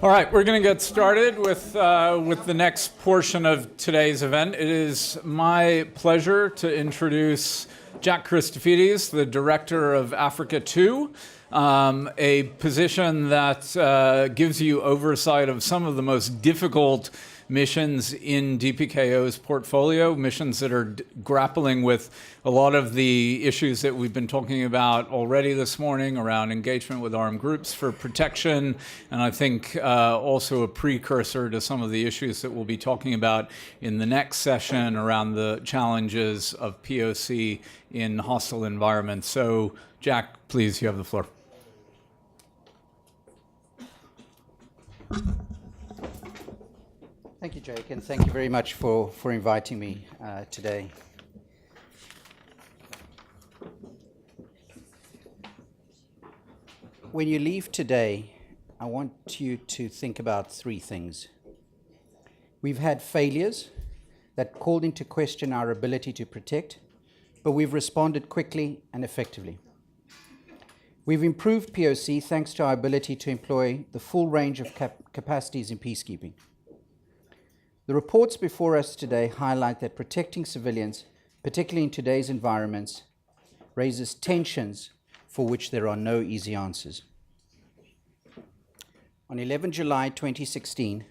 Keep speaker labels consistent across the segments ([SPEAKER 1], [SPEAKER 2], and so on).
[SPEAKER 1] All right, we're going to get started with the next portion of today's event. It is my pleasure to introduce Jack Christofides, the Director of Africa 2, a position that gives you oversight of some of the most difficult missions in DPKO's portfolio, missions that are grappling with a lot of the issues that we've been talking about already this morning around engagement with armed groups for protection, and I think also a precursor to some of the issues that we'll be talking about in the next session around the challenges of POC in hostile environments. So, Jack, please, you have the floor.
[SPEAKER 2] Thank you, Jake, and thank you very much for inviting me today. When you leave today, I want you to think about three things. We've had failures that called into question our ability to protect, but we've responded quickly and effectively. We've improved POC thanks to our ability to employ the full range of capacities in peacekeeping. The reports before us today highlight that protecting civilians, particularly in today's environments, raises tensions for which there are no easy answers. On 11 July 2016,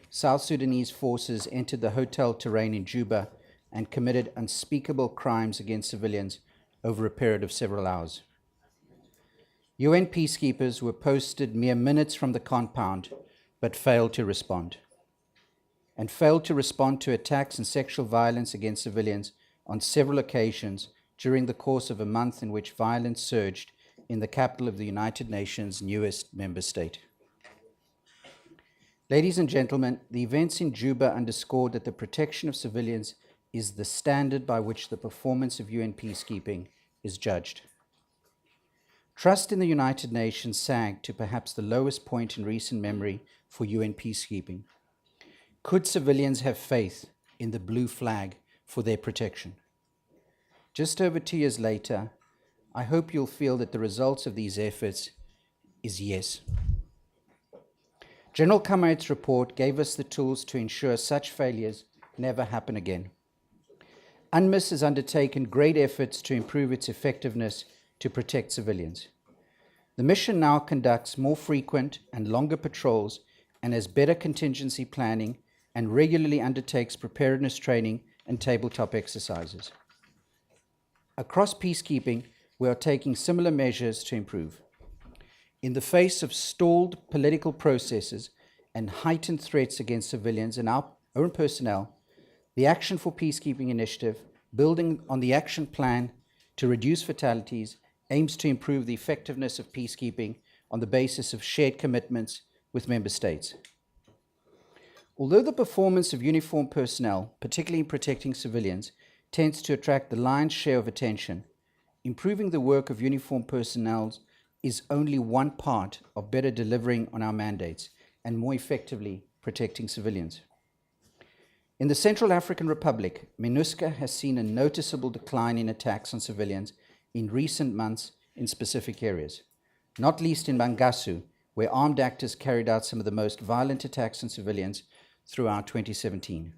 [SPEAKER 2] South Sudanese forces entered the hotel terrain in Juba and committed unspeakable crimes against civilians over a period of several hours. UN peacekeepers were posted mere minutes from the compound, but failed to respond to attacks and sexual violence against civilians on several occasions during the course of a month in which violence surged in the capital of the United Nations' newest member state. Ladies and gentlemen, the events in Juba underscored that the protection of civilians is the standard by which the performance of UN peacekeeping is judged. Trust in the United Nations sagged to perhaps the lowest point in recent memory for UN peacekeeping. Could civilians have faith in the blue flag for their protection? Just over 2 years later, I hope you'll feel that the results of these efforts is yes. General Kamait's report gave us the tools to ensure such failures never happen again. UNMISS has undertaken great efforts to improve its effectiveness to protect civilians. The mission now conducts more frequent and longer patrols and has better contingency planning and regularly undertakes preparedness training and tabletop exercises. Across peacekeeping, we are taking similar measures to improve. In the face of stalled political processes and heightened threats against civilians and our own personnel, the Action for Peacekeeping initiative, building on the action plan to reduce fatalities, aims to improve the effectiveness of peacekeeping on the basis of shared commitments with member states. Although the performance of uniformed personnel, particularly in protecting civilians, tends to attract the lion's share of attention, improving the work of uniformed personnel is only one part of better delivering on our mandates and more effectively protecting civilians. In the Central African Republic, MINUSCA has seen a noticeable decline in attacks on civilians in recent months in specific areas, not least in Bangassou, where armed actors carried out some of the most violent attacks on civilians throughout 2017.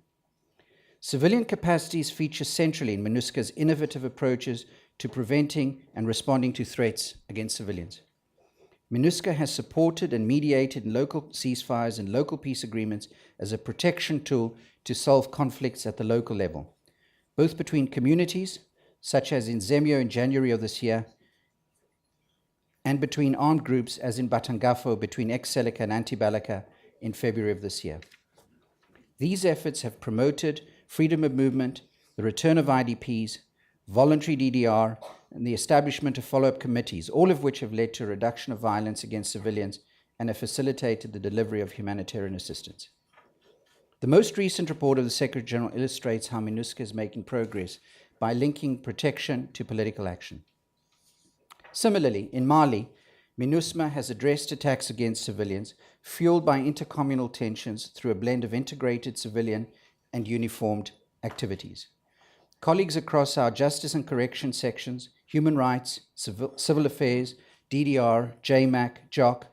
[SPEAKER 2] Civilian capacities feature centrally in MINUSCA's innovative approaches to preventing and responding to threats against civilians. MINUSCA has supported and mediated local ceasefires and local peace agreements as a protection tool to solve conflicts at the local level, both between communities, such as in Zemio in January of this year, and between armed groups, as in Batangafo between ex-Seleka and anti-Balaka in February of this year. These efforts have promoted freedom of movement, the return of IDPs, voluntary DDR, and the establishment of follow-up committees, all of which have led to a reduction of violence against civilians and have facilitated the delivery of humanitarian assistance. The most recent report of the Secretary-General illustrates how MINUSCA is making progress by linking protection to political action. Similarly, in Mali, MINUSMA has addressed attacks against civilians fueled by intercommunal tensions through a blend of integrated civilian and uniformed activities. Colleagues across our justice and correction sections, human rights, civil affairs, DDR, JMAC, JOC,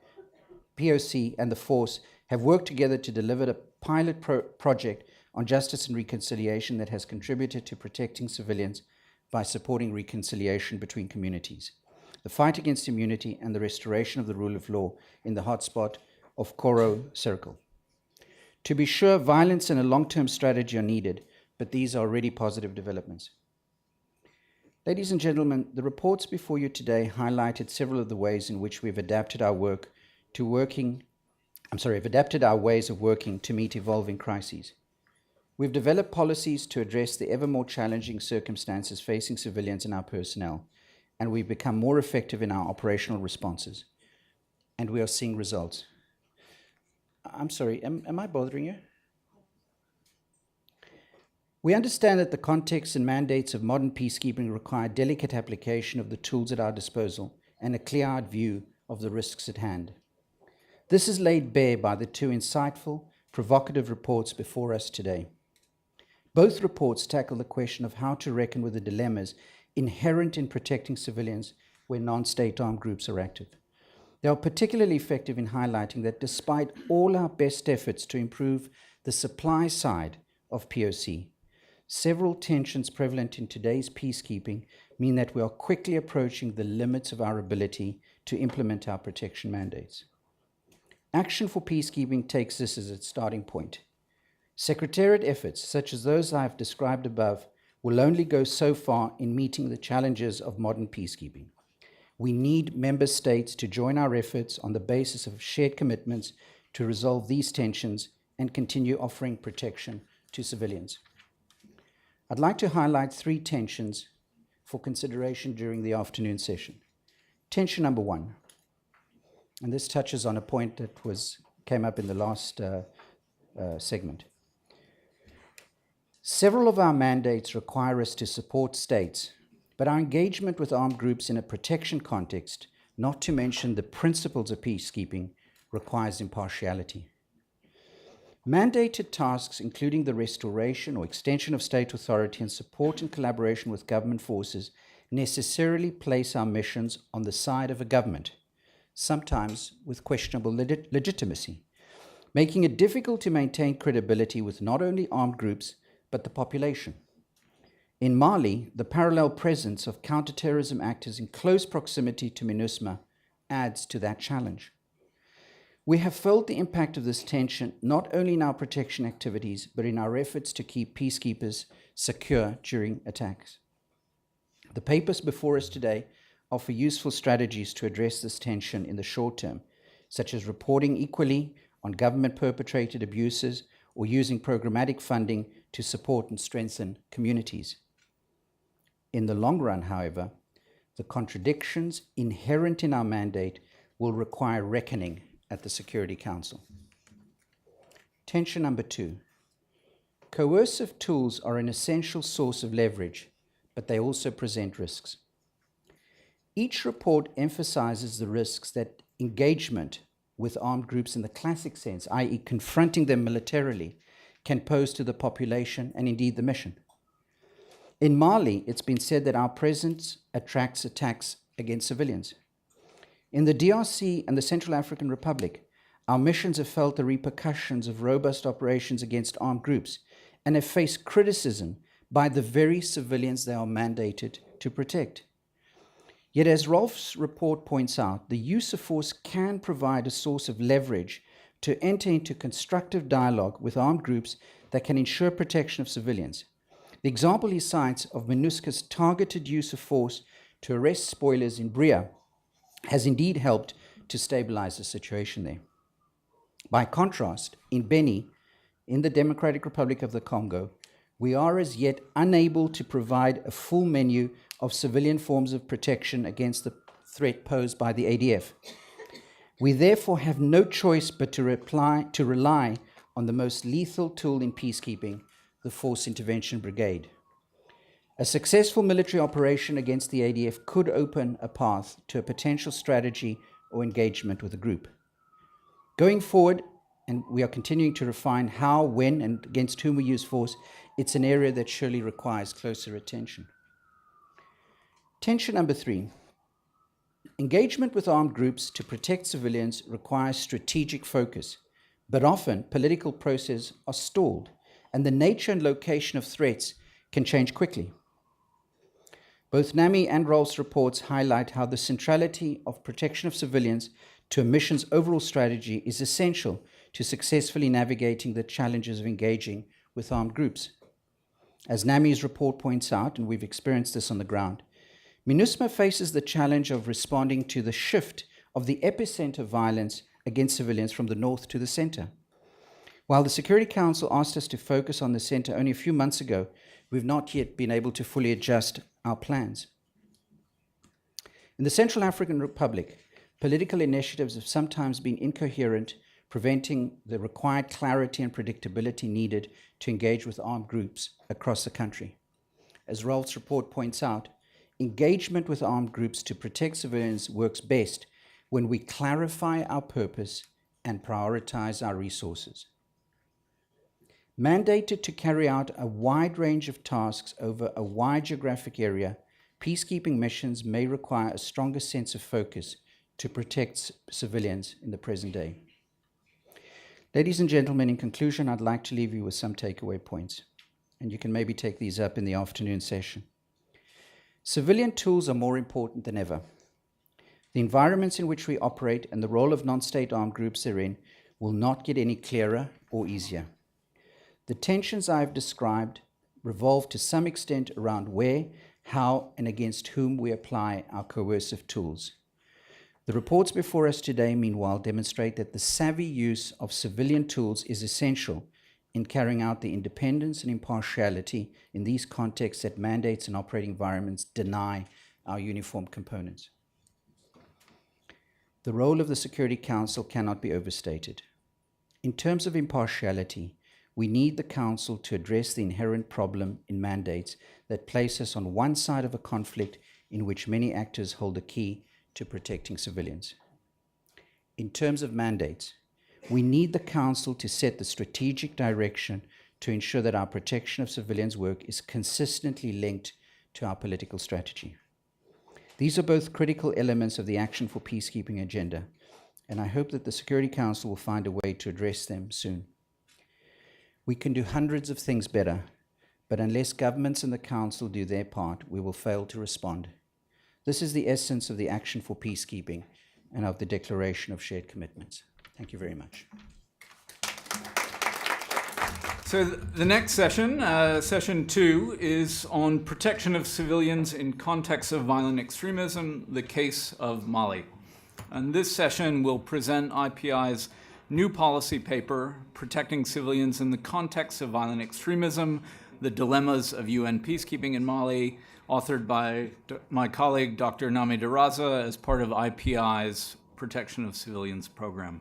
[SPEAKER 2] POC, and the force have worked together to deliver a pilot project on justice and reconciliation that has contributed to protecting civilians by supporting reconciliation between communities, the fight against impunity, and the restoration of the rule of law in the hotspot of Koro Circle. To be sure, violence and a long-term strategy are needed, but these are already positive developments. Ladies and gentlemen, the reports before you today highlighted several of the ways in which we've adapted our ways of working to meet evolving crises. We've developed policies to address the ever more challenging circumstances facing civilians and our personnel, and we've become more effective in our operational responses. And we are seeing results. I'm sorry, am I bothering you? We understand that the context and mandates of modern peacekeeping require delicate application of the tools at our disposal and a clear-eyed view of the risks at hand. This is laid bare by the two insightful, provocative reports before us today. Both reports tackle the question of how to reckon with the dilemmas inherent in protecting civilians when non-state armed groups are active. They are particularly effective in highlighting that despite all our best efforts to improve the supply side of POC, several tensions prevalent in today's peacekeeping mean that we are quickly approaching the limits of our ability to implement our protection mandates. Action for peacekeeping takes this as its starting point. Secretariat efforts, such as those I have described above, will only go so far in meeting the challenges of modern peacekeeping. We need member states to join our efforts on the basis of shared commitments to resolve these tensions and continue offering protection to civilians. I'd like to highlight three tensions for consideration during the afternoon session. Tension number one, and this touches on a point that came up in the last segment. Several of our mandates require us to support states, but our engagement with armed groups in a protection context, not to mention the principles of peacekeeping, requires impartiality. Mandated tasks, including the restoration or extension of state authority and support and collaboration with government forces, necessarily place our missions on the side of a government, sometimes with questionable legitimacy, making it difficult to maintain credibility with not only armed groups, but the population. In Mali, the parallel presence of counterterrorism actors in close proximity to MINUSMA adds to that challenge. We have felt the impact of this tension not only in our protection activities, but in our efforts to keep peacekeepers secure during attacks. The papers before us today offer useful strategies to address this tension in the short term, such as reporting equally on government-perpetrated abuses or using programmatic funding to support and strengthen communities. In the long run, however, the contradictions inherent in our mandate will require reckoning at the Security Council. Tension number two. Coercive tools are an essential source of leverage, but they also present risks. Each report emphasizes the risks that engagement with armed groups in the classic sense, i.e. confronting them militarily, can pose to the population and indeed the mission. In Mali, it's been said that our presence attracts attacks against civilians. In the DRC and the Central African Republic, our missions have felt the repercussions of robust operations against armed groups and have faced criticism by the very civilians they are mandated to protect. Yet, as Rolf's report points out, the use of force can provide a source of leverage to enter into constructive dialogue with armed groups that can ensure protection of civilians. The example he cites of MINUSCA's targeted use of force to arrest spoilers in Bria has indeed helped to stabilize the situation there. By contrast, in Beni, in the Democratic Republic of the Congo, we are as yet unable to provide a full menu of civilian forms of protection against the threat posed by the ADF. We therefore have no choice but to rely on the most lethal tool in peacekeeping, the Force Intervention Brigade. A successful military operation against the ADF could open a path to a potential strategy or engagement with the group. Going forward, and we are continuing to refine how, when, and against whom we use force, it's an area that surely requires closer attention. Tension number three. Engagement with armed groups to protect civilians requires strategic focus, But often, political processes are stalled, and the nature and location of threats can change quickly. Both NAMI and Rolf's reports highlight how the centrality of protection of civilians to a mission's overall strategy is essential to successfully navigating the challenges of engaging with armed groups. As NAMI's report points out, and we've experienced this on the ground, MINUSMA faces the challenge of responding to the shift of the epicenter violence against civilians from the north to the center. While the Security Council asked us to focus on the center only a few months ago, we've not yet been able to fully adjust our plans. In the Central African Republic, political initiatives have sometimes been incoherent, preventing the required clarity and predictability needed to engage with armed groups across the country. As Rolf's report points out, engagement with armed groups to protect civilians works best when we clarify our purpose and prioritize our resources. Mandated to carry out a wide range of tasks over a wide geographic area, peacekeeping missions may require a stronger sense of focus to protect civilians in the present day. Ladies and gentlemen, in conclusion, I'd like to leave you with some takeaway points, and you can maybe take these up in the afternoon session. Civilian tools are more important than ever. The environments in which we operate and the role of non-state armed groups therein will not get any clearer or easier. The tensions I have described revolve to some extent around where, how, and against whom we apply our coercive tools. The reports before us today, meanwhile, demonstrate that the savvy use of civilian tools is essential in carrying out the independence and impartiality in these contexts that mandates and operating environments deny our uniformed components. The role of the Security Council cannot be overstated. In terms of impartiality, we need the Council to address the inherent problem in mandates that place us on one side of a conflict in which many actors hold the key to protecting civilians. In terms of mandates, we need the Council to set the strategic direction to ensure that our protection of civilians' work is consistently linked to our political strategy. These are both critical elements of the Action for Peacekeeping agenda, and I hope that the Security Council will find a way to address them soon. We can do hundreds of things better, but unless governments and the Council do their part, we will fail to respond. This is the essence of the Action for Peacekeeping and of the Declaration of Shared Commitments. Thank you very much.
[SPEAKER 1] So the next session, session 2, is on protection of civilians in context of violent extremism, the case of Mali. And this session will present IPI's new policy paper, Protecting Civilians in the Context of Violent Extremism, the Dilemmas of UN Peacekeeping in Mali, authored by my colleague, Dr. Nami Daraza, as part of IPI's Protection of Civilians program.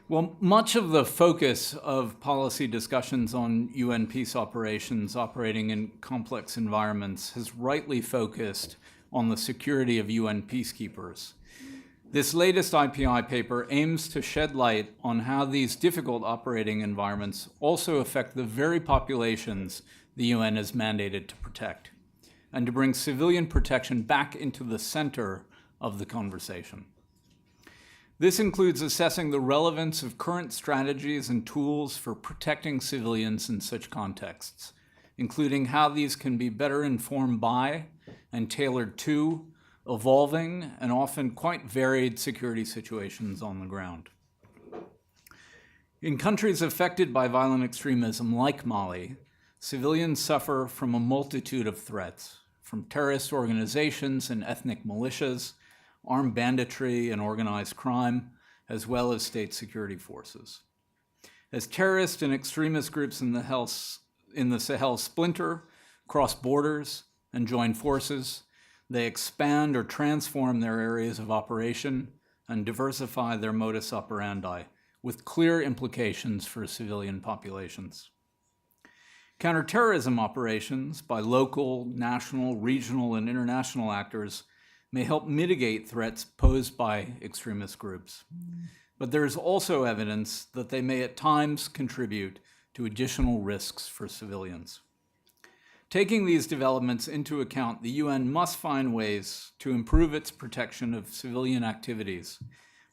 [SPEAKER 1] Well, much of the focus of policy discussions on UN peace operations operating in complex environments has rightly focused on the security of UN peacekeepers. This latest IPI paper aims to shed light on how these difficult operating environments also affect the very populations the UN is mandated to protect, and to bring civilian protection back into the center of the conversation. This includes assessing the relevance of current strategies and tools for protecting civilians in such contexts, including how these can be better informed by and tailored to evolving and often quite varied security situations on the ground. In countries affected by violent extremism like Mali, civilians suffer from a multitude of threats, from terrorist organizations and ethnic militias, armed banditry and organized crime, as well as state security forces. As terrorist and extremist groups in the Sahel splinter, cross borders, and join forces, they expand or transform their areas of operation and diversify their modus operandi, with clear implications for civilian populations. Counterterrorism operations by local, national, regional, and international actors may help mitigate threats posed by extremist groups. But there is also evidence that they may at times contribute to additional risks for civilians. Taking these developments into account, the UN must find ways to improve its protection of civilian activities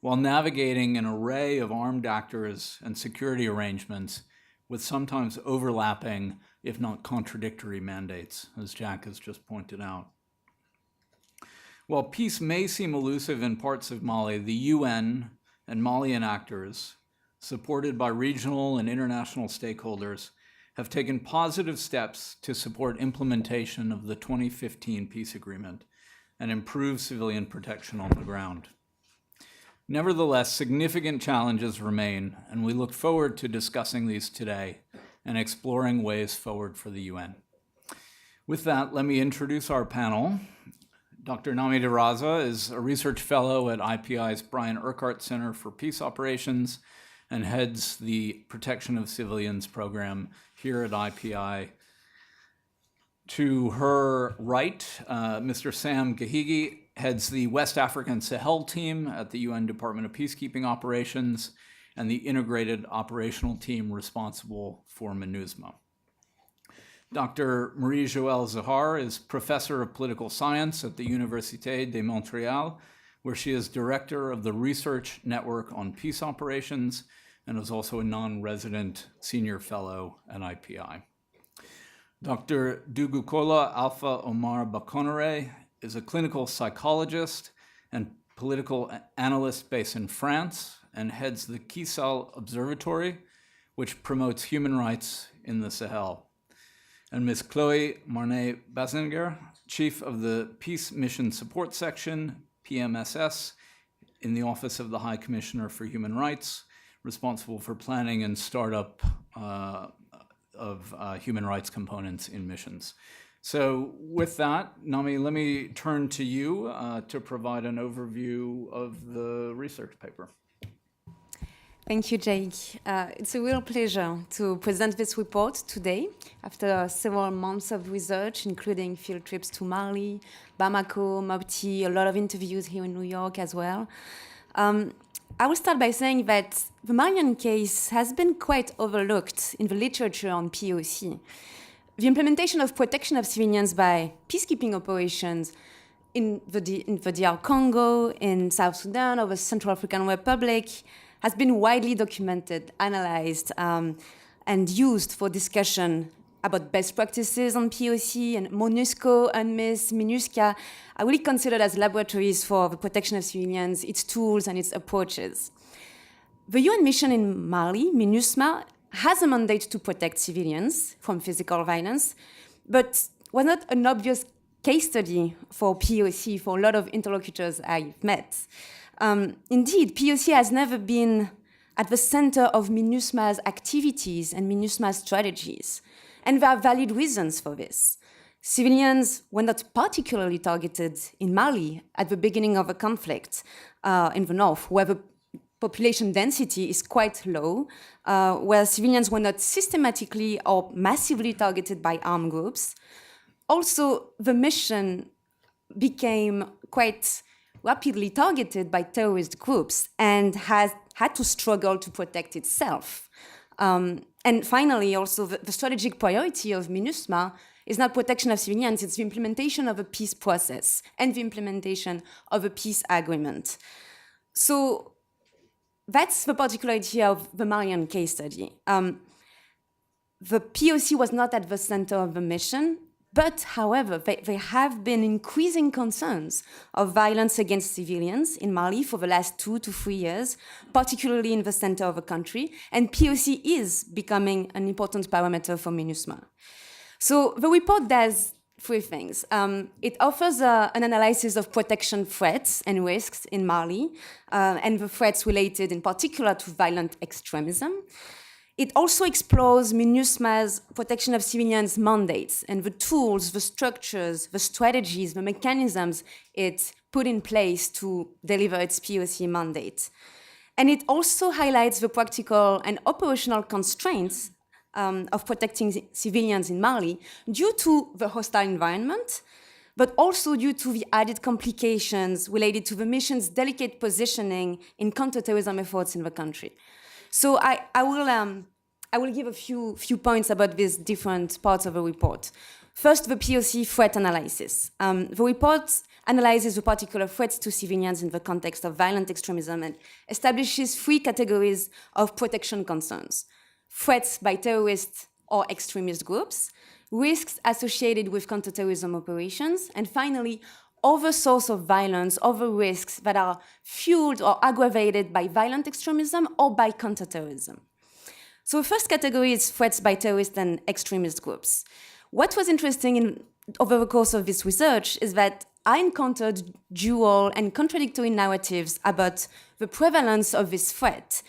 [SPEAKER 1] while navigating an array of armed actors and security arrangements with sometimes overlapping, if not contradictory, mandates, as Jack has just pointed out. While peace may seem elusive in parts of Mali, the UN and Malian actors, supported by regional and international stakeholders, have taken positive steps to support implementation of the 2015 peace agreement and improve civilian protection on the ground. Nevertheless, significant challenges remain, and we look forward to discussing these today and exploring ways forward for the UN. With that, let me introduce our panel. Dr. Nami DeRaza is a research fellow at IPI's Brian Urquhart Center for Peace Operations and heads the Protection of Civilians program here at IPI. To her right, Mr. Sam Gahigi heads the West African Sahel team at the UN Department of Peacekeeping Operations and the integrated operational team responsible for MINUSMA. Dr. Marie-Joëlle Zahar is professor of political science at the Université de Montreal, where she is director of the Research Network on Peace Operations and is also a non-resident senior fellow at IPI. Dr. Dougoukolo Alpha Oumar Ba-Konaré is a clinical psychologist and political analyst based in France and heads the Kisal Observatory, which promotes human rights in the Sahel. And Ms. Chloe Marnay-Bazinger, chief of the Peace Mission Support Section, PMSS, in the Office of the High Commissioner for Human Rights, responsible for planning and startup of human rights components in missions. So with that, Nami, let me turn to you to provide an overview of the research paper.
[SPEAKER 3] Thank you, Jake. It's a real pleasure to present this report today after several months of research, including field trips to Mali, Bamako, Mopti, a lot of interviews here in New York as well. I will start by saying that the Malian case has been quite overlooked in the literature on POC. The implementation of protection of civilians by peacekeeping operations in the DR Congo, in South Sudan, or the Central African Republic has been widely documented, analyzed, and used for discussion about best practices on POC, and MONUSCO, UNMISS, MINUSCA are really considered as laboratories for the protection of civilians, its tools and its approaches. The UN mission in Mali, MINUSMA, has a mandate to protect civilians from physical violence, but was not an obvious case study for POC for a lot of interlocutors I've met. Indeed, POC has never been at the center of MINUSMA's activities and MINUSMA's strategies. And there are valid reasons for this. Civilians were not particularly targeted in Mali at the beginning of a conflict in the north, where the population density is quite low, where civilians were not systematically or massively targeted by armed groups. Also, the mission became quite rapidly targeted by terrorist groups and has had to struggle to protect itself. And finally, also, the strategic priority of MINUSMA is not protection of civilians, it's the implementation of a peace process and the implementation of a peace agreement. So that's the particularity of the Malian case study. The POC was not at the center of the mission, but, however, there have been increasing concerns of violence against civilians in Mali for the last 2 to 3 years, particularly in the center of the country, and POC is becoming an important parameter for MINUSMA. So the report does 3 things. It offers an analysis of protection threats and risks in Mali, and the threats related in particular to violent extremism. It also explores MINUSMA's protection of civilians mandates and the tools, the structures, the strategies, the mechanisms it put in place to deliver its POC mandate. And it also highlights the practical and operational constraints of protecting civilians in Mali due to the hostile environment, but also due to the added complications related to the mission's delicate positioning in counterterrorism efforts in the country. So I will give a few points about these different parts of the report. First, the POC threat analysis. The report analyzes the particular threats to civilians in the context of violent extremism and establishes 3 categories of protection concerns: threats by terrorist or extremist groups, risks associated with counterterrorism operations, and finally, other sources of violence, other risks that are fueled or aggravated by violent extremism or by counterterrorism. So the first category is threats by terrorist and extremist groups. What was interesting over the course of this research is that I encountered dual and contradictory narratives about the prevalence of this threat.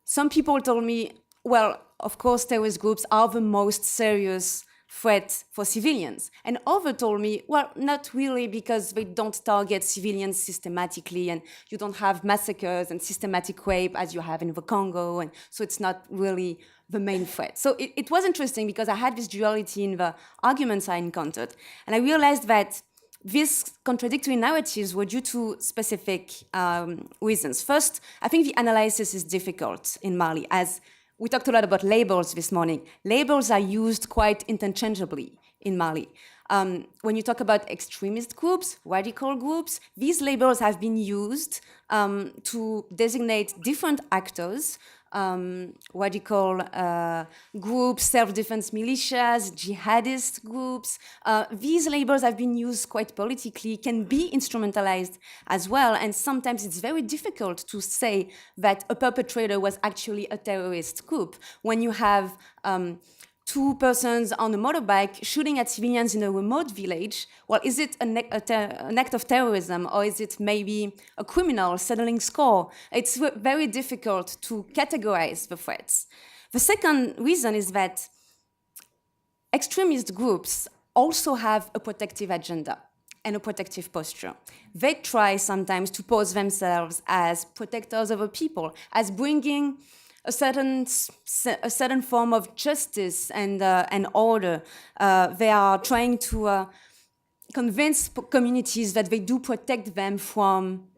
[SPEAKER 3] Some people told me, well, of course, terrorist groups are the most serious threat for civilians. And others told me, well, not really, because they don't target civilians systematically, and you don't have massacres and systematic rape as you have in the Congo, and so it's not really the main threat. So it was interesting because I had this duality in the arguments I encountered. And I realized that these contradictory narratives were due to specific reasons. First, I think the analysis is difficult in Mali, as we talked a lot about labels this morning. Labels are used quite interchangeably in Mali. When you talk about extremist groups, radical groups, these labels have been used to designate different actors, radical groups, self-defense militias, jihadist groups. These labels have been used quite politically, can be instrumentalized as well, and sometimes it's very difficult to say that a perpetrator was actually a terrorist group. When you have 2 persons on a motorbike shooting at civilians in a remote village, well, is it an act of terrorism, or is it maybe a criminal settling score? It's very difficult to categorize the threats. The second reason is that extremist groups also have a protective agenda and a protective posture. They try sometimes to pose themselves as protectors of a people, as bringing a certain form of justice and order. They are trying to convince communities that they do protect them from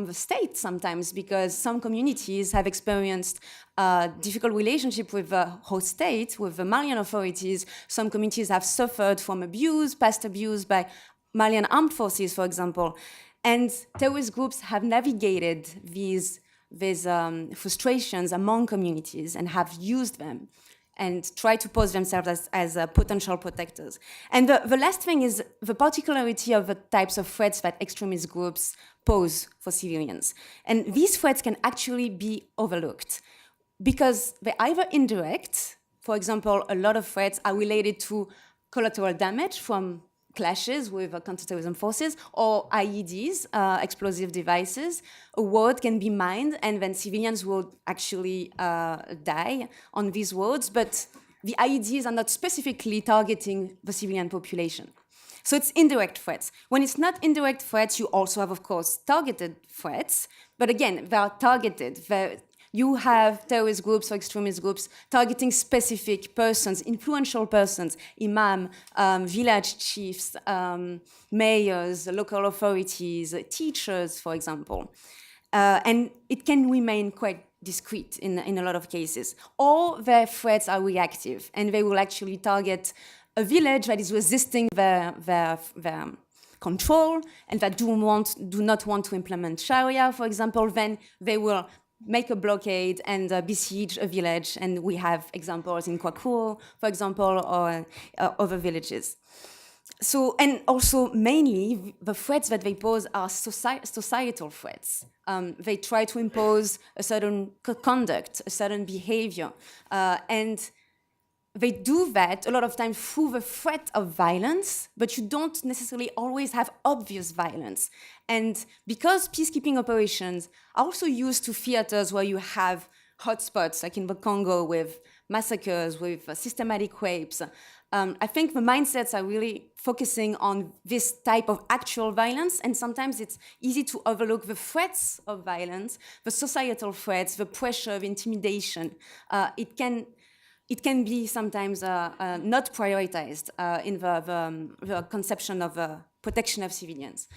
[SPEAKER 3] the state sometimes, because some communities have experienced a difficult relationship with the host state, with the Malian authorities. Some communities have suffered from abuse, past abuse by Malian armed forces, for example. And terrorist groups have navigated these frustrations among communities and have used them and try to pose themselves as potential protectors. And the last thing is the particularity of the types of threats that extremist groups pose for civilians. And these threats can actually be overlooked because they're either indirect. For example, a lot of threats are related to collateral damage from clashes with counterterrorism forces, or IEDs, explosive devices. A ward can be mined, and then civilians will actually die on these wards, but the IEDs are not specifically targeting the civilian population. So it's indirect threats. When it's not indirect threats, you also have, of course, targeted threats, but again, they are targeted. You have terrorist groups or extremist groups targeting specific persons, influential persons, imam, village chiefs, mayors, local authorities, teachers, for example. And it can remain quite discreet in a lot of cases. Or their threats are reactive, and they will actually target a village that is resisting their control and that do not want to implement Sharia, for example. Then they will make a blockade and besiege a village, and we have examples in Kwaku, for example, or other villages. So, and also mainly the threats that they pose are societal threats. They try to impose a certain conduct, a certain behavior, and they do that a lot of times through the threat of violence, but you don't necessarily always have obvious violence. And because peacekeeping operations are also used to theaters where you have hotspots, like in the Congo with massacres, with systematic rapes, I think the mindsets are really focusing on this type of actual violence, and sometimes it's easy to overlook the threats of violence, the societal threats, the pressure, the intimidation. It can be sometimes not prioritized in the conception of protection of civilians.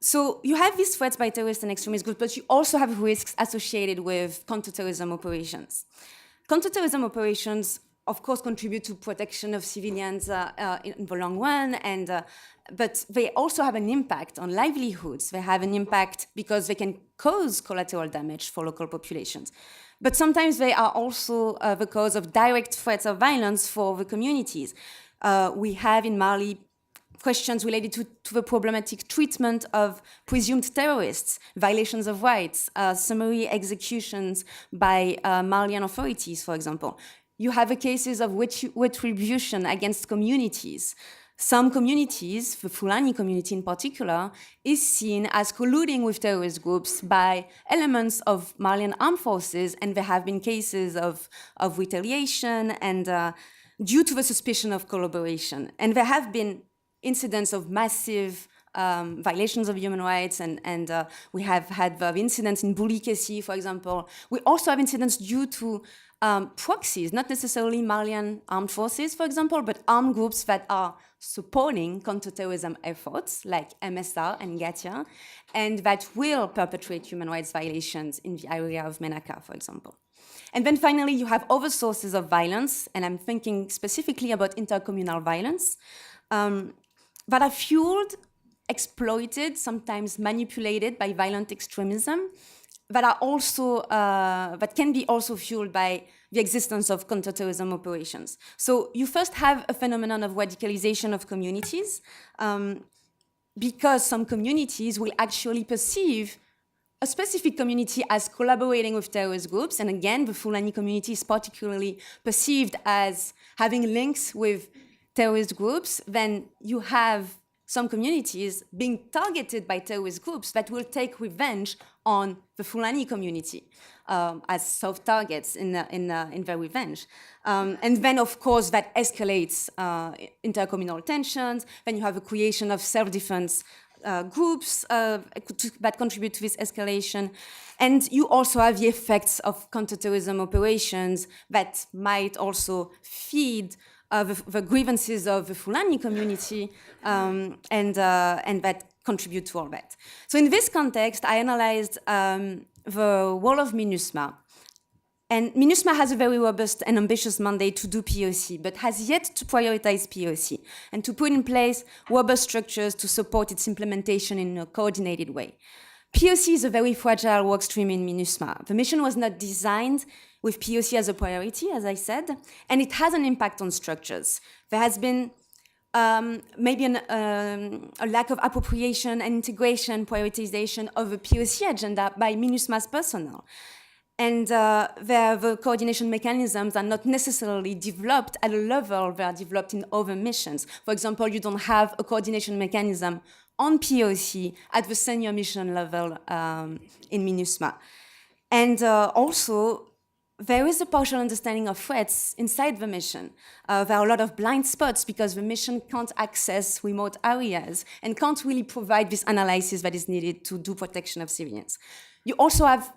[SPEAKER 3] So you have these threats by terrorist and extremist groups, but you also have risks associated with counterterrorism operations. Counterterrorism operations of course, contribute to protection of civilians in the long run, but they also have an impact on livelihoods. They have an impact because they can cause collateral damage for local populations. But sometimes they are also the cause of direct threats of violence for the communities. We have in Mali questions related to the problematic treatment of presumed terrorists, violations of rights, summary executions by Malian authorities, for example. You have the cases of retribution against communities. Some communities, the Fulani community in particular, is seen as colluding with terrorist groups by elements of Malian armed forces, and there have been cases of retaliation and due to the suspicion of collaboration. And there have been incidents of massive violations of human rights, and we have had incidents in Boulikessi, for example. We also have incidents due to proxies, not necessarily Malian armed forces, for example, but armed groups that are supporting counterterrorism efforts like MSR and Gatia, and that will perpetrate human rights violations in the area of Menaka, for example. And then finally, you have other sources of violence, and I'm thinking specifically about intercommunal violence, that are fueled, exploited, sometimes manipulated by violent extremism, that are also that can be also fueled by the existence of counterterrorism operations. So you first have a phenomenon of radicalization of communities, because some communities will actually perceive a specific community as collaborating with terrorist groups, and again, the Fulani community is particularly perceived as having links with terrorist groups. Then you have some communities being targeted by terrorist groups that will take revenge on the Fulani community as soft targets in their revenge. And then, of course, that escalates intercommunal tensions. Then you have the creation of self-defense groups that contribute to this escalation. And you also have the effects of counterterrorism operations that might also feed the grievances of the Fulani community and that contribute to all that. So in this context, I analyzed the role of MINUSMA. And MINUSMA has a very robust and ambitious mandate to do POC, but has yet to prioritize POC and to put in place robust structures to support its implementation in a coordinated way. POC is a very fragile work stream in MINUSMA. The mission was not designed with POC as a priority, as I said, and it has an impact on structures. There has been maybe a lack of appropriation and integration, prioritization of the POC agenda by MINUSMA's personnel. And the coordination mechanisms are not necessarily developed at a level they are developed in other missions. For example, you don't have a coordination mechanism on POC at the senior mission level in MINUSMA. And also, there is a partial understanding of threats inside the mission. There are a lot of blind spots because the mission can't access remote areas and can't really provide this analysis that is needed to do protection of civilians. You also have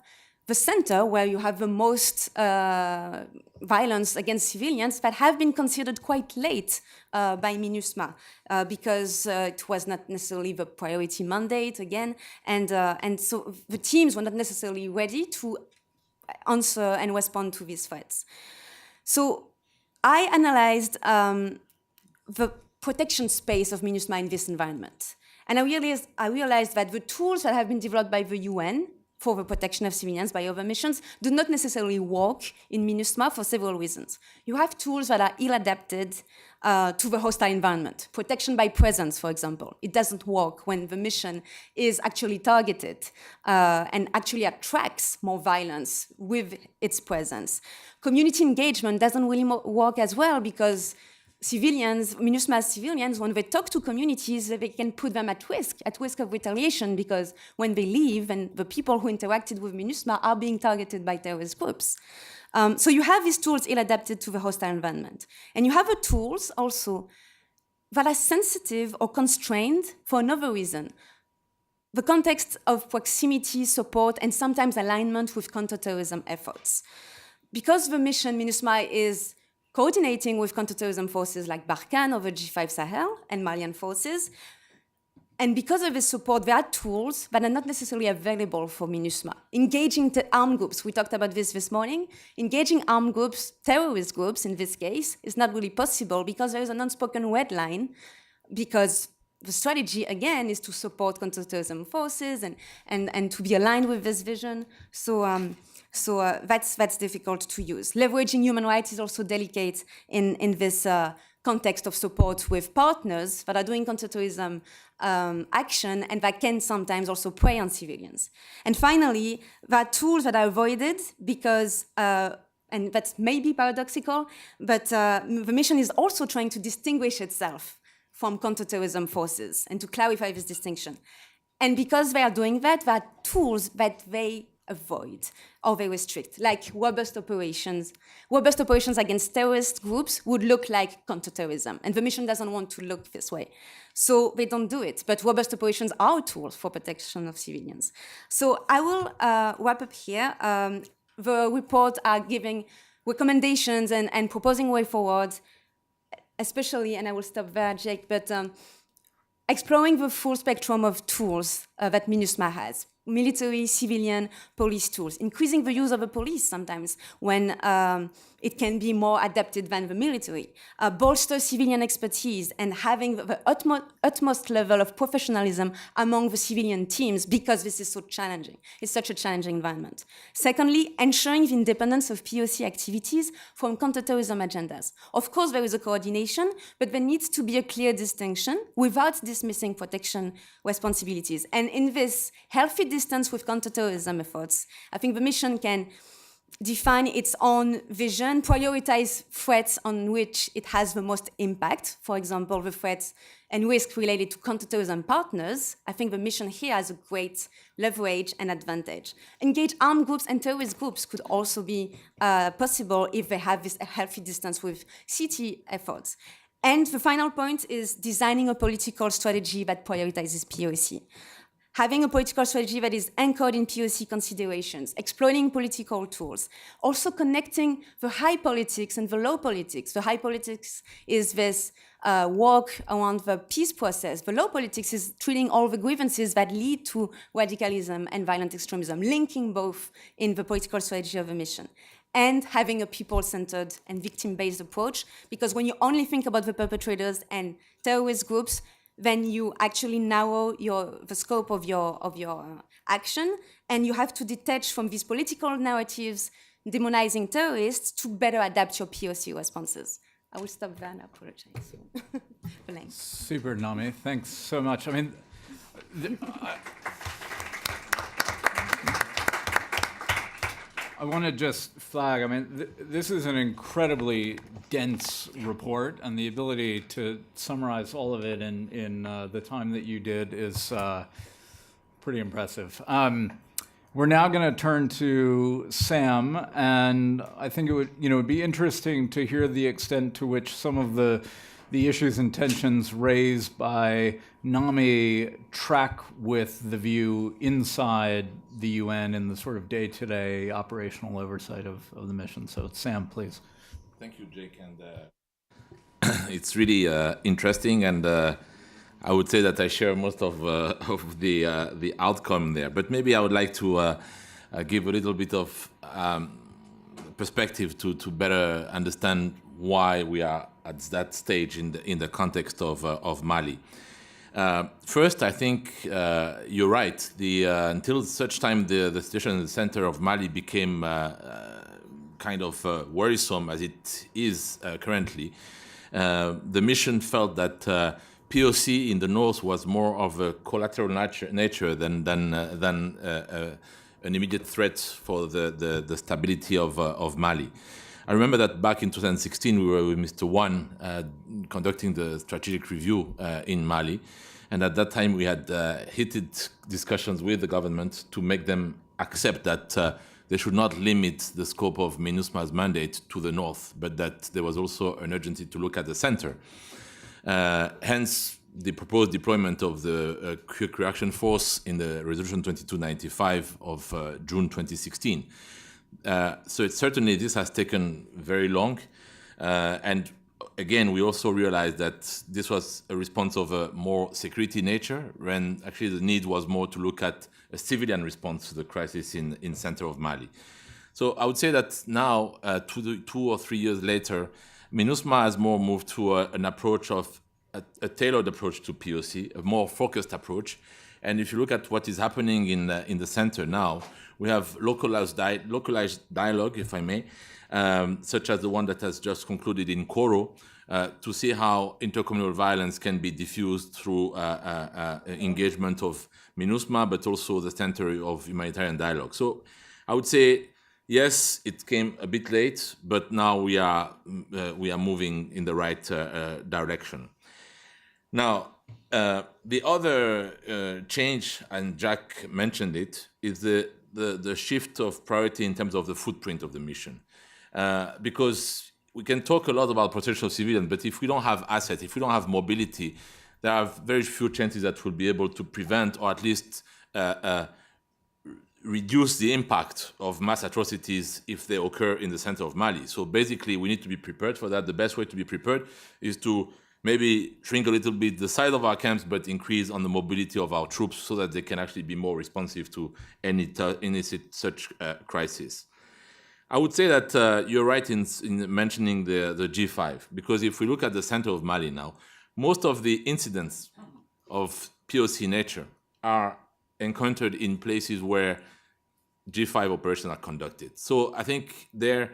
[SPEAKER 3] the center where you have the most violence against civilians that have been considered quite late by MINUSMA because it was not necessarily the priority mandate again, and so the teams were not necessarily ready to answer and respond to these threats. So I analyzed the protection space of MINUSMA in this environment, and I realized that the tools that have been developed by the UN for the protection of civilians by other missions do not necessarily work in MINUSMA for several reasons. You have tools that are ill-adapted to the hostile environment. Protection by presence, for example. It doesn't work when the mission is actually targeted and actually attracts more violence with its presence. Community engagement doesn't really work as well because civilians, MINUSMA's civilians, when they talk to communities, they can put them at risk of retaliation, because when they leave and the people who interacted with MINUSMA are being targeted by terrorist groups. So you have these tools ill-adapted to the hostile environment. And you have the tools also that are sensitive or constrained for another reason. The context of proximity, support, and sometimes alignment with counterterrorism efforts. Because the mission, MINUSMA, is coordinating with counterterrorism forces like Barkhane over G5 Sahel and Malian forces, And because of this support, there are tools that are not necessarily available for MINUSMA. Engaging the armed groups, we talked about this morning, engaging armed groups, terrorist groups in this case, is not really possible because there is an unspoken red line, because the strategy, again, is to support counterterrorism forces and to be aligned with this vision. So that's difficult to use. Leveraging human rights is also delicate in this context of support with partners that are doing counterterrorism action and that can sometimes also prey on civilians. And finally, there are tools that are avoided because, and that's maybe paradoxical, but the mission is also trying to distinguish itself from counterterrorism forces and to clarify this distinction. And because they are doing that, there are tools that they avoid or they restrict, like robust operations. Robust operations against terrorist groups would look like counterterrorism, and the mission doesn't want to look this way. So they don't do it, but robust operations are tools for protection of civilians. So I will wrap up here. The report are giving recommendations and proposing way forward, especially, and I will stop there, Jake, but exploring the full spectrum of tools that MINUSMA has. Military, civilian, police tools, increasing the use of the police sometimes when it can be more adapted than the military, bolster civilian expertise and having the utmost level of professionalism among the civilian teams because this is so challenging. It's such a challenging environment. Secondly, ensuring the independence of POC activities from counterterrorism agendas. Of course, there is a coordination, but there needs to be a clear distinction without dismissing protection responsibilities. And in this healthy distance with counterterrorism efforts, I think the mission can define its own vision, prioritize threats on which it has the most impact. For example, the threats and risk related to counterterrorism partners. I think the mission here has a great leverage and advantage. Engage armed groups and terrorist groups could also be possible if they have this healthy distance with CT efforts. And the final point is designing a political strategy that prioritizes POC. Having a political strategy that is anchored in POC considerations, exploiting political tools, also connecting the high politics and the low politics. The high politics is this work around the peace process. The low politics is treating all the grievances that lead to radicalism and violent extremism, linking both in the political strategy of the mission. And having a people-centered and victim-based approach, because when you only think about the perpetrators and terrorist groups, then you actually narrow the scope of your action, and you have to detach from these political narratives demonizing terrorists to better adapt your POC responses. I will stop there and apologize for length.
[SPEAKER 1] Super, Nami. Thanks so much. I mean, I want to just flag, I mean, this is an incredibly dense report, and the ability to summarize all of it in the time that you did is pretty impressive. We're now going to turn to Sam, and I think it would be interesting to hear the extent to which some of the issues and tensions raised by NAMI track with the view inside the UN in the sort of day-to-day operational oversight of the mission. So Sam, please.
[SPEAKER 4] Thank you, Jake. And it's really interesting, and I would say that I share most of the outcome there. But maybe I would like to give a little bit of perspective to better understand why we are at that stage in the context of Mali. First, I think you're right. Until such time the situation in the center of Mali became kind of worrisome as it is currently, the mission felt that POC in the north was more of a collateral nature than an immediate threat for the stability of Mali. I remember that back in 2016, we were with Mr. Wan conducting the strategic review in Mali. And at that time, we had heated discussions with the government to make them accept that they should not limit the scope of MINUSMA's mandate to the north, but that there was also an urgency to look at the center. Hence, the proposed deployment of the Quick Reaction Force in the Resolution 2295 of June 2016. So certainly this has taken very long, and again, we also realized that this was a response of a more security nature, when actually the need was more to look at a civilian response to the crisis in center of Mali. So I would say that now, 2 or 3 years later, MINUSMA has more moved to an approach of a tailored approach to POC, a more focused approach. And if you look at what is happening in the center now, we have localized dialogue, if I may, such as the one that has just concluded in Koro, to see how intercommunal violence can be diffused through engagement of MINUSMA, but also the Center of Humanitarian Dialogue. So I would say, yes, it came a bit late, but now we are moving in the right direction. Now, the other change, and Jack mentioned it, is the shift of priority in terms of the footprint of the mission. Because we can talk a lot about protection of civilians, but if we don't have assets, if we don't have mobility, there are very few chances that we'll be able to prevent or at least reduce the impact of mass atrocities if they occur in the center of Mali. So basically, we need to be prepared for that. The best way to be prepared is to maybe shrink a little bit the size of our camps, but increase on the mobility of our troops so that they can actually be more responsive to any such crisis. I would say that you're right in mentioning the G5, because if we look at the center of Mali now, most of the incidents of POC nature are encountered in places where G5 operations are conducted. So I think they're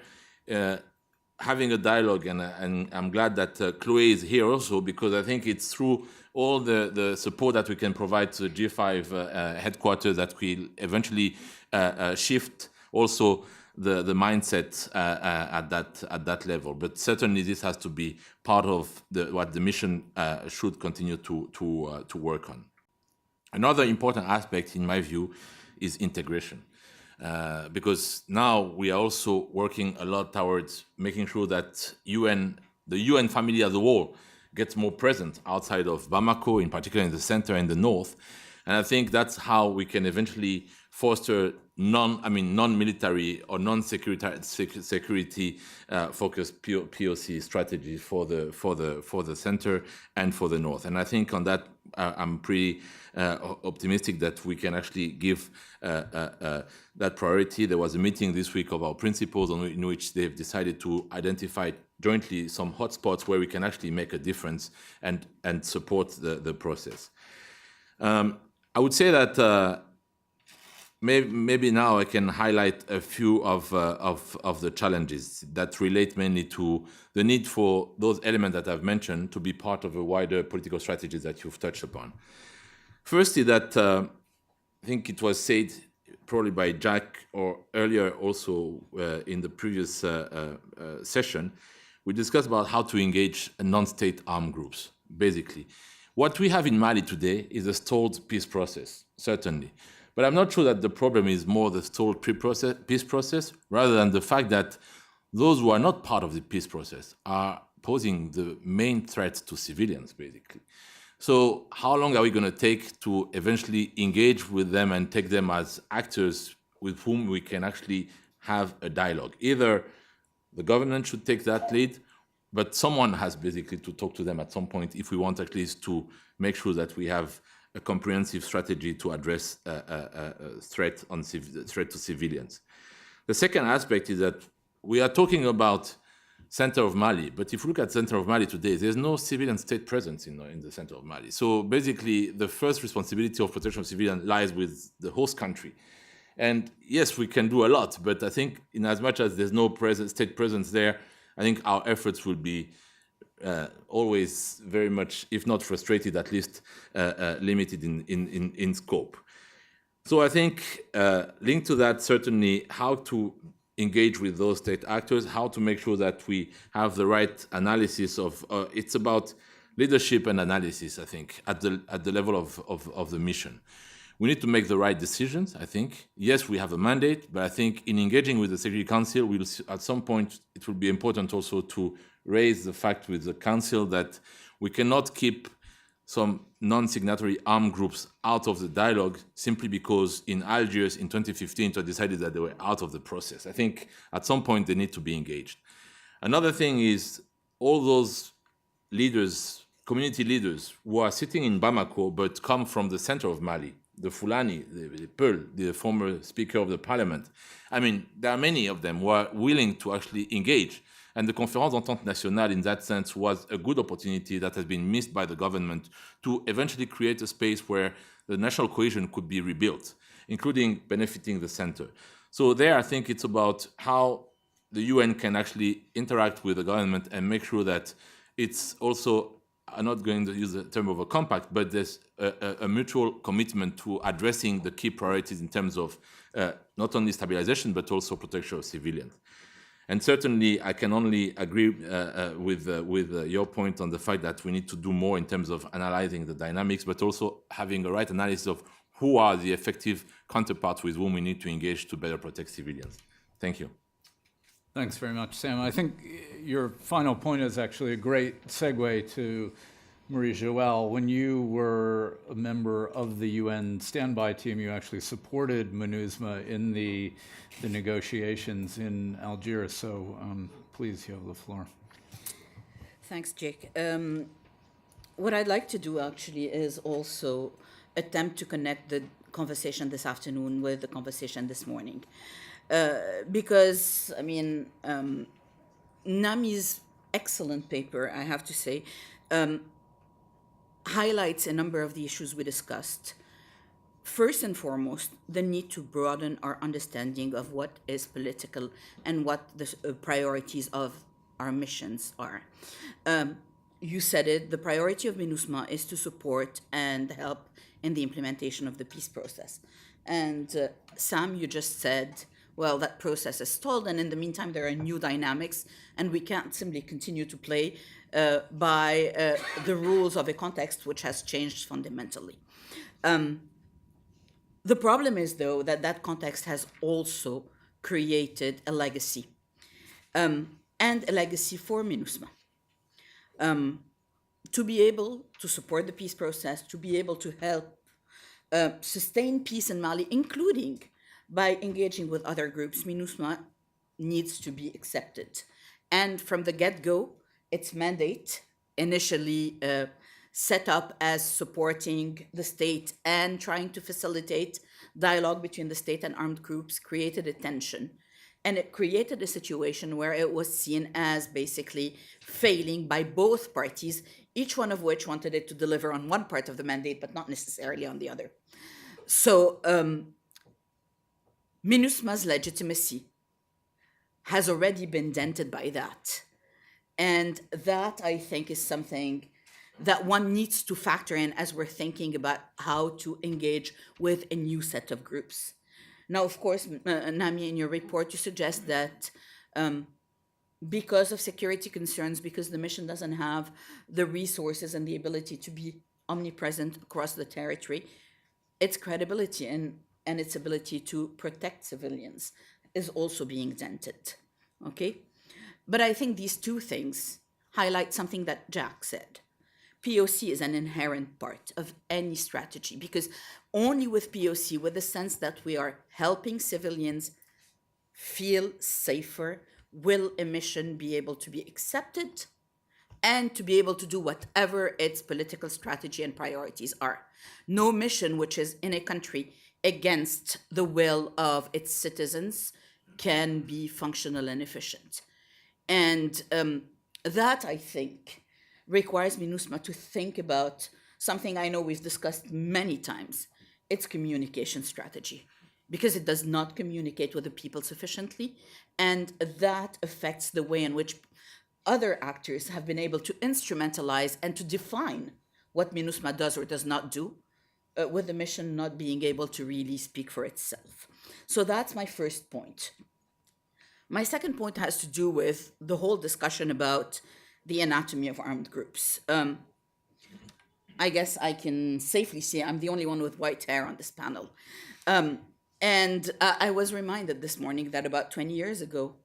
[SPEAKER 4] having a dialogue, and I'm glad that Chloe is here also, because I think it's through all the support that we can provide to the G5 headquarters that will eventually shift also the mindset at that level. But certainly this has to be part of what the mission should continue to work on. Another important aspect, in my view, is integration. Because now we are also working a lot towards making sure that the UN family as a whole gets more present outside of Bamako, in particular in the center and the north. And I think that's how we can eventually foster non-military or non-security focused POC strategy for the center and for the north. And I think on that, I'm pretty optimistic that we can actually give that priority. There was a meeting this week of our principals in which they've decided to identify jointly some hotspots where we can actually make a difference and support the process. I would say that maybe now I can highlight a few of the challenges that relate mainly to the need for those elements that I've mentioned to be part of a wider political strategy that you've touched upon. Firstly, that I think it was said probably by Jack or earlier also in the previous session, we discussed about how to engage non-state armed groups, basically. What we have in Mali today is a stalled peace process, certainly. But I'm not sure that the problem is more the stalled peace process, rather than the fact that those who are not part of the peace process are posing the main threat to civilians, basically. So how long are we going to take to eventually engage with them and take them as actors with whom we can actually have a dialogue? Either the government should take that lead, but someone has basically to talk to them at some point if we want at least to make sure that we have a comprehensive strategy to address threat to civilians. The second aspect is that we are talking about center of Mali, but if you look at center of Mali today, there's no civilian state presence in the center of Mali. So basically, the first responsibility of protection of civilians lies with the host country. And yes, we can do a lot, but I think in as much as there's no state presence there, I think our efforts will be always very much, if not frustrated, at least limited in scope. So I think linked to that, certainly how to engage with those state actors, how to make sure that we have the right analysis of, it's about leadership and analysis, I think, at the level of the mission. We need to make the right decisions, I think. Yes, we have a mandate, but I think in engaging with the Security Council, at some point, it will be important also to raise the fact with the Council that we cannot keep some non-signatory armed groups out of the dialogue simply because in Algiers in 2015 it decided that they were out of the process. I think at some point they need to be engaged. Another thing is all those leaders, community leaders who are sitting in Bamako but come from the center of Mali, the Fulani, the Peul, the former Speaker of the Parliament. I mean, there are many of them who are willing to actually engage. And the Conférence d'Entente Nationale, in that sense, was a good opportunity that has been missed by the government to eventually create a space where the national cohesion could be rebuilt, including benefiting the center. So there, I think it's about how the UN can actually interact with the government and make sure that it's also, I'm not going to use the term of a compact, but there's a mutual commitment to addressing the key priorities in terms of not only stabilization, but also protection of civilians. And certainly, I can only agree with your point on the fact that we need to do more in terms of analyzing the dynamics, but also having a right analysis of who are the effective counterparts with whom we need to engage to better protect civilians. Thank you.
[SPEAKER 1] Thanks very much, Sam. I think your final point is actually a great segue to Marie-Joëlle. When you were a member of the UN standby team, you actually supported MINUSMA in the negotiations in Algiers. So please, you have the floor.
[SPEAKER 5] Thanks, Jake. What I'd like to do actually is also attempt to connect the conversation this afternoon with the conversation this morning. Because, I mean, Nami's excellent paper, I have to say, highlights a number of the issues we discussed. First and foremost, the need to broaden our understanding of what is political and what the priorities of our missions are. You said it, the priority of MINUSMA is to support and help in the implementation of the peace process. And Sam, you just said, well, that process is stalled, and in the meantime, there are new dynamics, and we can't simply continue to play by the rules of a context which has changed fundamentally. The problem is, though, that that context has also created a legacy, and a legacy for MINUSMA. To be able to support the peace process, to be able to help sustain peace in Mali, including by engaging with other groups, MINUSMA needs to be accepted. And from the get-go, its mandate, initially set up as supporting the state and trying to facilitate dialogue between the state and armed groups, created a tension. And it created a situation where it was seen as basically failing by both parties, each one of which wanted it to deliver on one part of the mandate, but not necessarily on the other. So MINUSMA's legitimacy has already been dented by that. And that, I think, is something that one needs to factor in as we're thinking about how to engage with a new set of groups. Now, of course, Nami, in your report, you suggest that because of security concerns, because the mission doesn't have the resources and the ability to be omnipresent across the territory, its credibility and its ability to protect civilians is also being dented, okay? But I think these two things highlight something that Jack said. POC is an inherent part of any strategy, because only with POC, with the sense that we are helping civilians feel safer, will a mission be able to be accepted and to be able to do whatever its political strategy and priorities are. No mission which is in a country against the will of its citizens can be functional and efficient. And that, I think, requires MINUSMA to think about something I know we've discussed many times, its communication strategy, because it does not communicate with the people sufficiently, and that affects the way in which other actors have been able to instrumentalize and to define what MINUSMA does or does not do, with the mission not being able to really speak for itself. So that's my first point. My second point has to do with the whole discussion about the anatomy of armed groups. I guess I can safely say I'm the only one with white hair on this panel. And I was reminded this morning that about 20 years ago,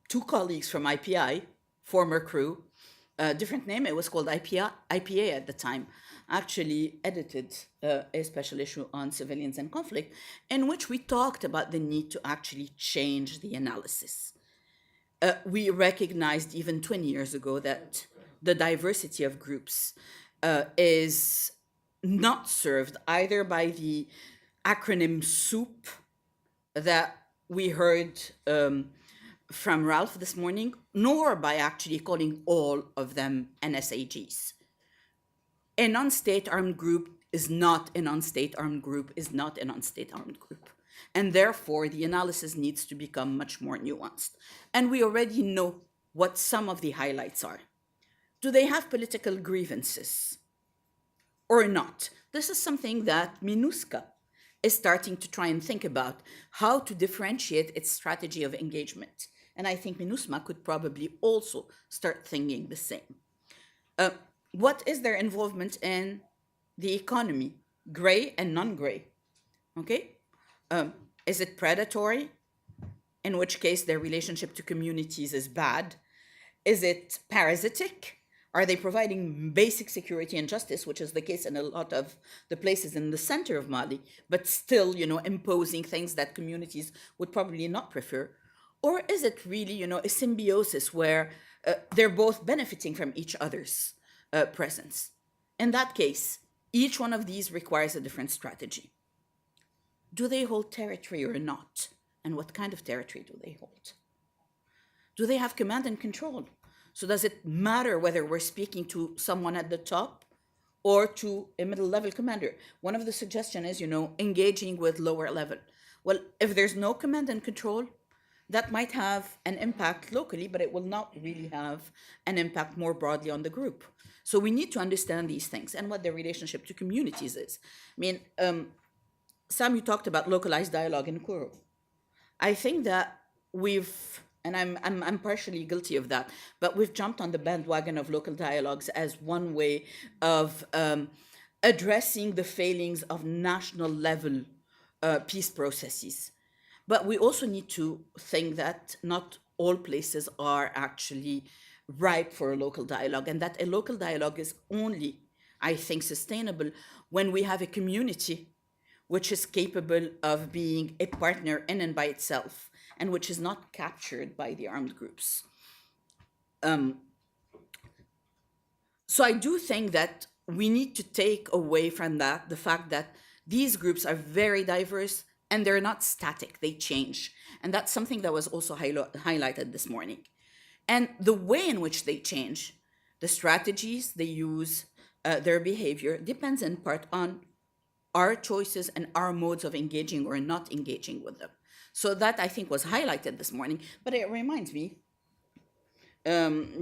[SPEAKER 5] two colleagues from IPI, former crew, different name, it was called IPA at the time, actually edited a special issue on civilians and conflict, in which we talked about the need to actually change the analysis. We recognized even 20 years ago that the diversity of groups is not served either by the acronym SOUP that we heard from Ralph this morning, nor by actually calling all of them NSAGs. A non-state armed group is not a non-state armed group, is not a non-state armed group. And therefore, the analysis needs to become much more nuanced. And we already know what some of the highlights are. Do they have political grievances or not? This is something that MINUSCA is starting to try and think about, how to differentiate its strategy of engagement. And I think MINUSMA could probably also start thinking the same. What is their involvement in the economy, gray and non-gray? Okay, is it predatory? In which case their relationship to communities is bad. Is it parasitic? Are they providing basic security and justice, which is the case in a lot of the places in the center of Mali, but still, imposing things that communities would probably not prefer? Or is it really, a symbiosis where they're both benefiting from each other's presence? In that case, each one of these requires a different strategy. Do they hold territory or not? And what kind of territory do they hold? Do they have command and control? So does it matter whether we're speaking to someone at the top or to a middle-level commander? One of the suggestions is, engaging with lower level. Well, if there's no command and control, that might have an impact locally, but it will not really have an impact more broadly on the group. So we need to understand these things and what their relationship to communities is. Sam, you talked about localized dialogue in Kuru. I think that and I'm partially guilty of that, but we've jumped on the bandwagon of local dialogues as one way of addressing the failings of national level peace processes. But we also need to think that not all places are actually ripe for a local dialogue, and that a local dialogue is only, I think, sustainable when we have a community which is capable of being a partner in and by itself, and which is not captured by the armed groups. So I do think that we need to take away from that the fact that these groups are very diverse and they're not static, they change. And that's something that was also highlighted this morning. And the way in which they change, the strategies they use, their behavior, depends in part on our choices and our modes of engaging or not engaging with them. So that, I think, was highlighted this morning. But it reminds me,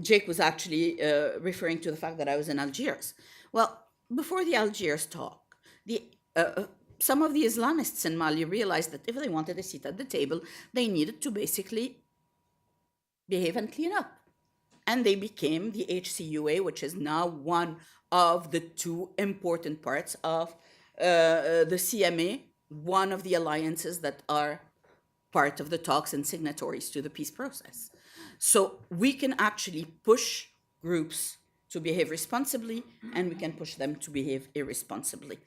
[SPEAKER 5] Jake was actually referring to the fact that I was in Algiers. Well, before the Algiers talk, some of the Islamists in Mali realized that if they wanted a seat at the table, they needed to basically behave and clean up. And they became the HCUA, which is now one of the two important parts of the CMA, one of the alliances that are part of the talks and signatories to the peace process. So we can actually push groups to behave responsibly, and we can push them to behave irresponsibly.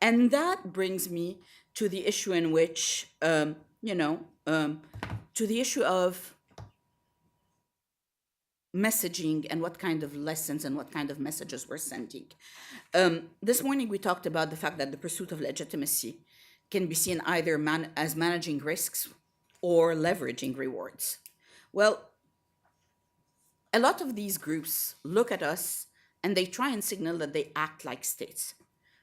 [SPEAKER 5] And that brings me to the issue in which, to the issue of messaging and what kind of lessons and what kind of messages we're sending. This morning we talked about the fact that the pursuit of legitimacy can be seen either as managing risks or leveraging rewards. Well, a lot of these groups look at us and they try and signal that they act like states.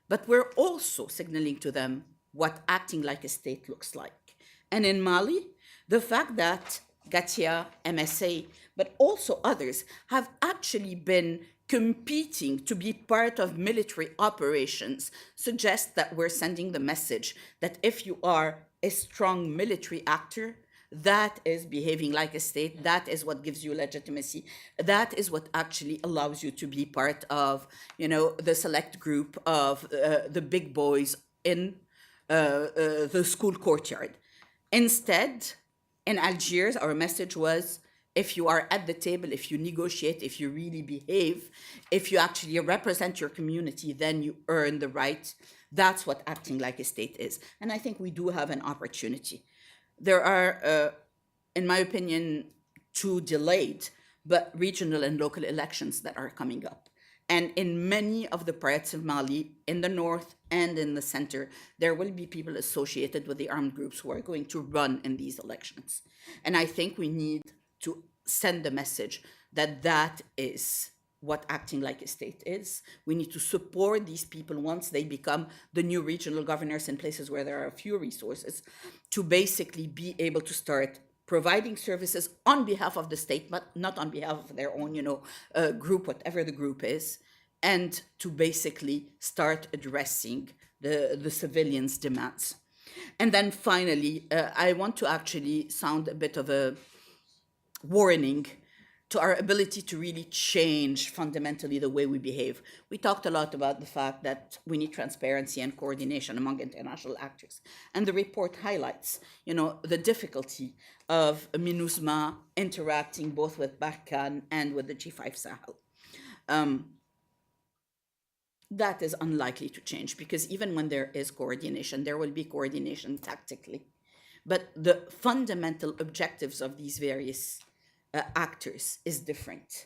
[SPEAKER 5] But we're also signaling to them what acting like a state looks like. And in Mali, the fact that Gatia, MSA, but also others have actually been competing to be part of military operations suggests that we're sending the message that if you are a strong military actor, that is behaving like a state, that is what gives you legitimacy, that is what actually allows you to be part of, the select group of the big boys in the school courtyard. Instead, in Algiers, our message was, if you are at the table, if you negotiate, if you really behave, if you actually represent your community, then you earn the right. That's what acting like a state is. And I think we do have an opportunity. There are, in my opinion, too delayed, but regional and local elections that are coming up. And in many of the parts of Mali, in the north and in the center, there will be people associated with the armed groups who are going to run in these elections. And I think we need to send the message that that is what acting like a state is. We need to support these people once they become the new regional governors in places where there are few resources, to basically be able to start providing services on behalf of the state, but not on behalf of their own, group, whatever the group is, and to basically start addressing the civilians' demands. And then finally, I want to actually sound a bit of a warning to our ability to really change fundamentally the way we behave. We talked a lot about the fact that we need transparency and coordination among international actors. And the report highlights, the difficulty of MINUSMA interacting both with Barkhane and with the G5 Sahel. That is unlikely to change, because even when there is coordination, there will be coordination tactically. But the fundamental objectives of these various actors is different.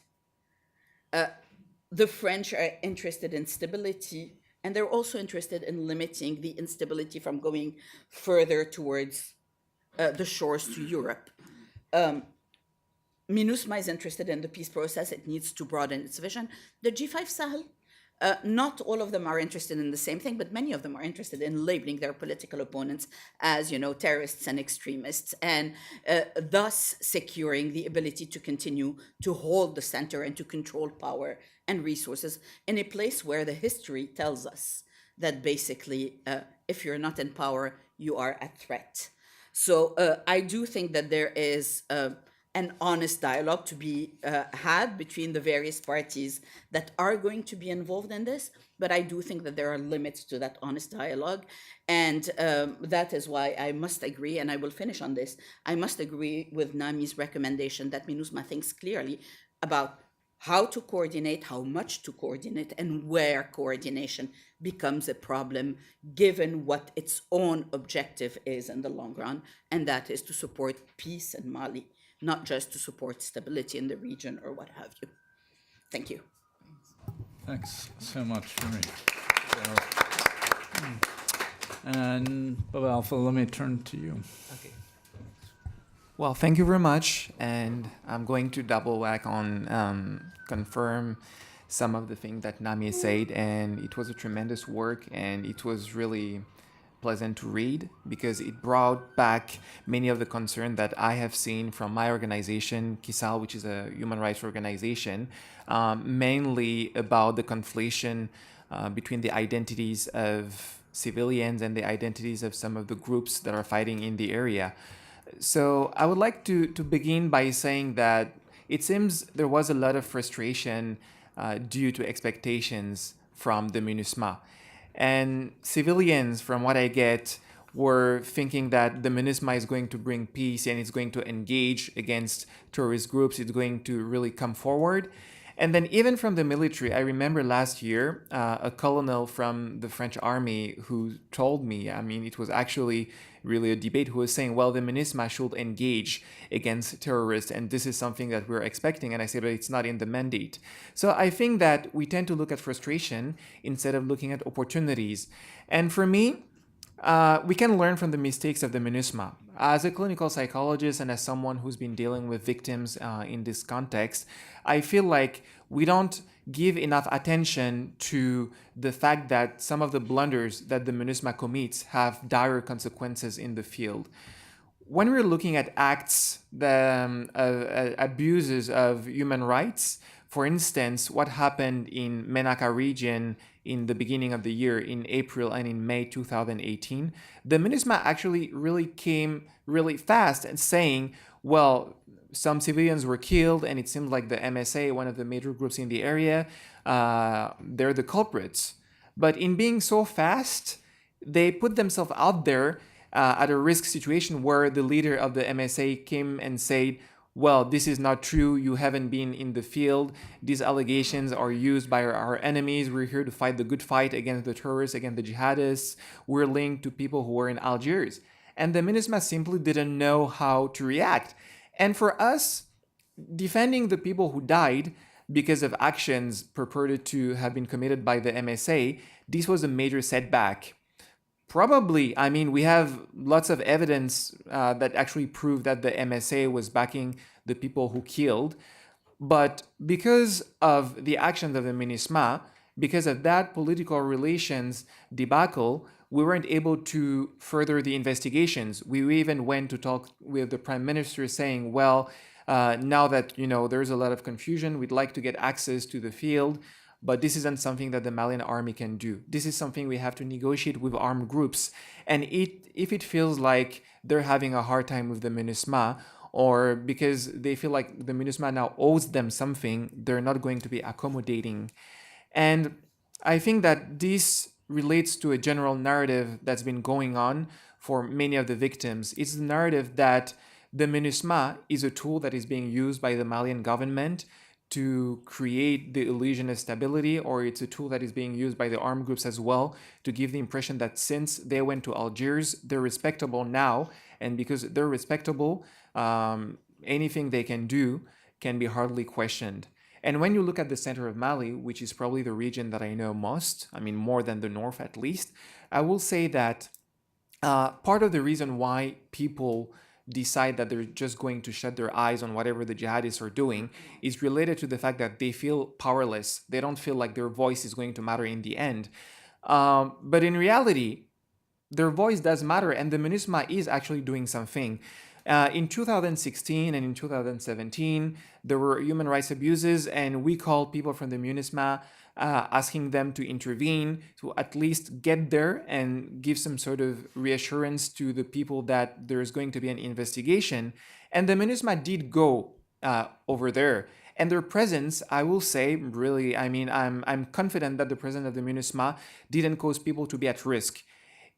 [SPEAKER 5] The French are interested in stability, and they're also interested in limiting the instability from going further towards the shores to Europe. MINUSMA is interested in the peace process. It needs to broaden its vision. The G5 Sahel, not all of them are interested in the same thing, but many of them are interested in labeling their political opponents as, terrorists and extremists, and thus securing the ability to continue to hold the center and to control power and resources in a place where the history tells us that basically, if you're not in power, you are at threat. So I do think that there is an honest dialogue to be had between the various parties that are going to be involved in this, but I do think that there are limits to that honest dialogue, and that is why I must agree, and I will finish on this, I must agree with Nami's recommendation that MINUSMA thinks clearly about how to coordinate, how much to coordinate, and where coordination becomes a problem, given what its own objective is in the long run, and that is to support peace in Mali, not just to support stability in the region or what have you. Thank you.
[SPEAKER 1] Thanks so much, Marie. And Baba Alpha, let me turn to you.
[SPEAKER 6] Okay. Well, thank you very much, and I'm going to double back on confirm some of the things that Nami said, and it was a tremendous work, and it was really pleasant to read because it brought back many of the concerns that I have seen from my organization, Kisal, which is a human rights organization, mainly about the conflation between the identities of civilians and the identities of some of the groups that are fighting in the area. So I would like to begin by saying that it seems there was a lot of frustration due to expectations from the MINUSMA. And civilians, from what I get, were thinking that the MINUSMA is going to bring peace and it's going to engage against terrorist groups. It's going to really come forward. And then even from the military, I remember last year, a colonel from the French army who told me, it was actually really a debate, who was saying, well, the MINUSMA should engage against terrorists, and this is something that we're expecting. And I said, but it's not in the mandate. So I think that we tend to look at frustration instead of looking at opportunities. And for me, we can learn from the mistakes of the MINUSMA. As a clinical psychologist and as someone who's been dealing with victims in this context, I feel like we don't give enough attention to the fact that some of the blunders that the MINUSMA commits have dire consequences in the field. When we're looking at acts, abuses of human rights, for instance, what happened in Menaka region in the beginning of the year, in April and in May 2018, the MINUSMA actually really came really fast and saying, well, some civilians were killed, and it seemed like the MSA, one of the major groups in the area, they're the culprits. But in being so fast, they put themselves out there at a risk situation where the leader of the MSA came and said, well, this is not true. You haven't been in the field. These allegations are used by our enemies. We're here to fight the good fight against the terrorists, against the jihadists. We're linked to people who were in Algiers. And the MINUSMA simply didn't know how to react. And for us, defending the people who died because of actions purported to have been committed by the MSA, this was a major setback. Probably, I mean, we have lots of evidence that actually prove that the MSA was backing the people who killed. But because of the actions of the MINUSMA, because of that political relations debacle, we weren't able to further the investigations. We even went to talk with the Prime Minister saying, well, now that, there's a lot of confusion, we'd like to get access to the field, but this isn't something that the Malian army can do. This is something we have to negotiate with armed groups. And if it feels like they're having a hard time with the MINUSMA, or because they feel like the MINUSMA now owes them something, they're not going to be accommodating. And I think that this relates to a general narrative that's been going on for many of the victims. It's the narrative that the MINUSMA is a tool that is being used by the Malian government to create the illusion of stability, or it's a tool that is being used by the armed groups as well to give the impression that since they went to Algiers, they're respectable now, and because they're respectable, anything they can do can be hardly questioned. And when you look at the center of Mali, which is probably the region that I know most, I mean more than the north at least, I will say that part of the reason why people decide that they're just going to shut their eyes on whatever the jihadists are doing is related to the fact that they feel powerless. They don't feel like their voice is going to matter in the end. But in reality, their voice does matter, and the MINUSMA is actually doing something. In 2016 and in 2017, there were human rights abuses, and we called people from the MINUSMA asking them to intervene, to at least get there and give some sort of reassurance to the people that there's going to be an investigation. And the MINUSMA did go over there. And their presence, I will say, really, I mean, I'm confident that the presence of the MINUSMA didn't cause people to be at risk.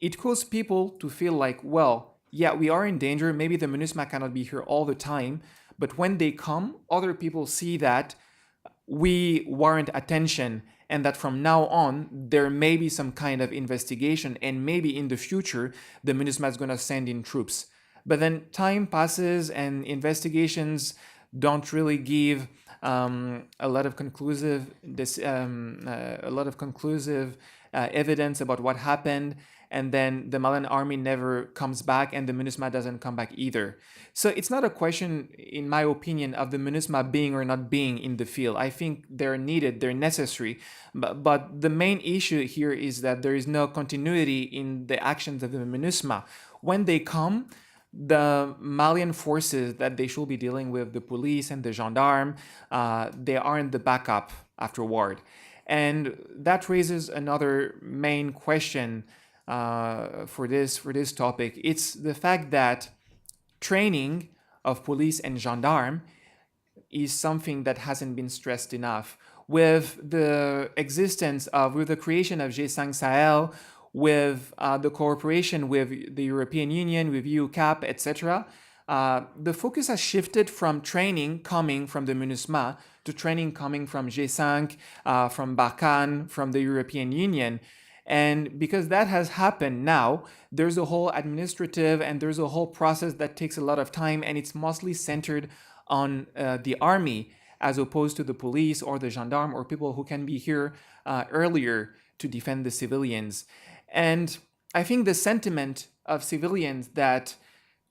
[SPEAKER 6] It caused people to feel like, well, yeah, we are in danger. Maybe the MINUSMA cannot be here all the time. But when they come, other people see that we warrant attention and that from now on, there may be some kind of investigation, and maybe in the future, the MINUSMA is going to send in troops. But then time passes and investigations don't really give a lot of conclusive evidence about what happened. And then the Malian army never comes back, and the MINUSMA doesn't come back either. So it's not a question, in my opinion, of the MINUSMA being or not being in the field. I think they're needed, they're necessary. But the main issue here is that there is no continuity in the actions of the MINUSMA. When they come, the Malian forces that they should be dealing with, the police and the gendarme, they aren't the backup afterward. And that raises another main question for this topic. It's the fact that training of police and gendarme is something that hasn't been stressed enough. With the creation of G5 Sahel, with the cooperation with the European Union, with UCAP, etc., the focus has shifted from training coming from the MINUSMA to training coming from G5, from Barkhane, from the European Union. And because that has happened now, there's a whole administrative and there's a whole process that takes a lot of time, and it's mostly centered on the army as opposed to the police or the gendarme or people who can be here earlier to defend the civilians. And I think the sentiment of civilians that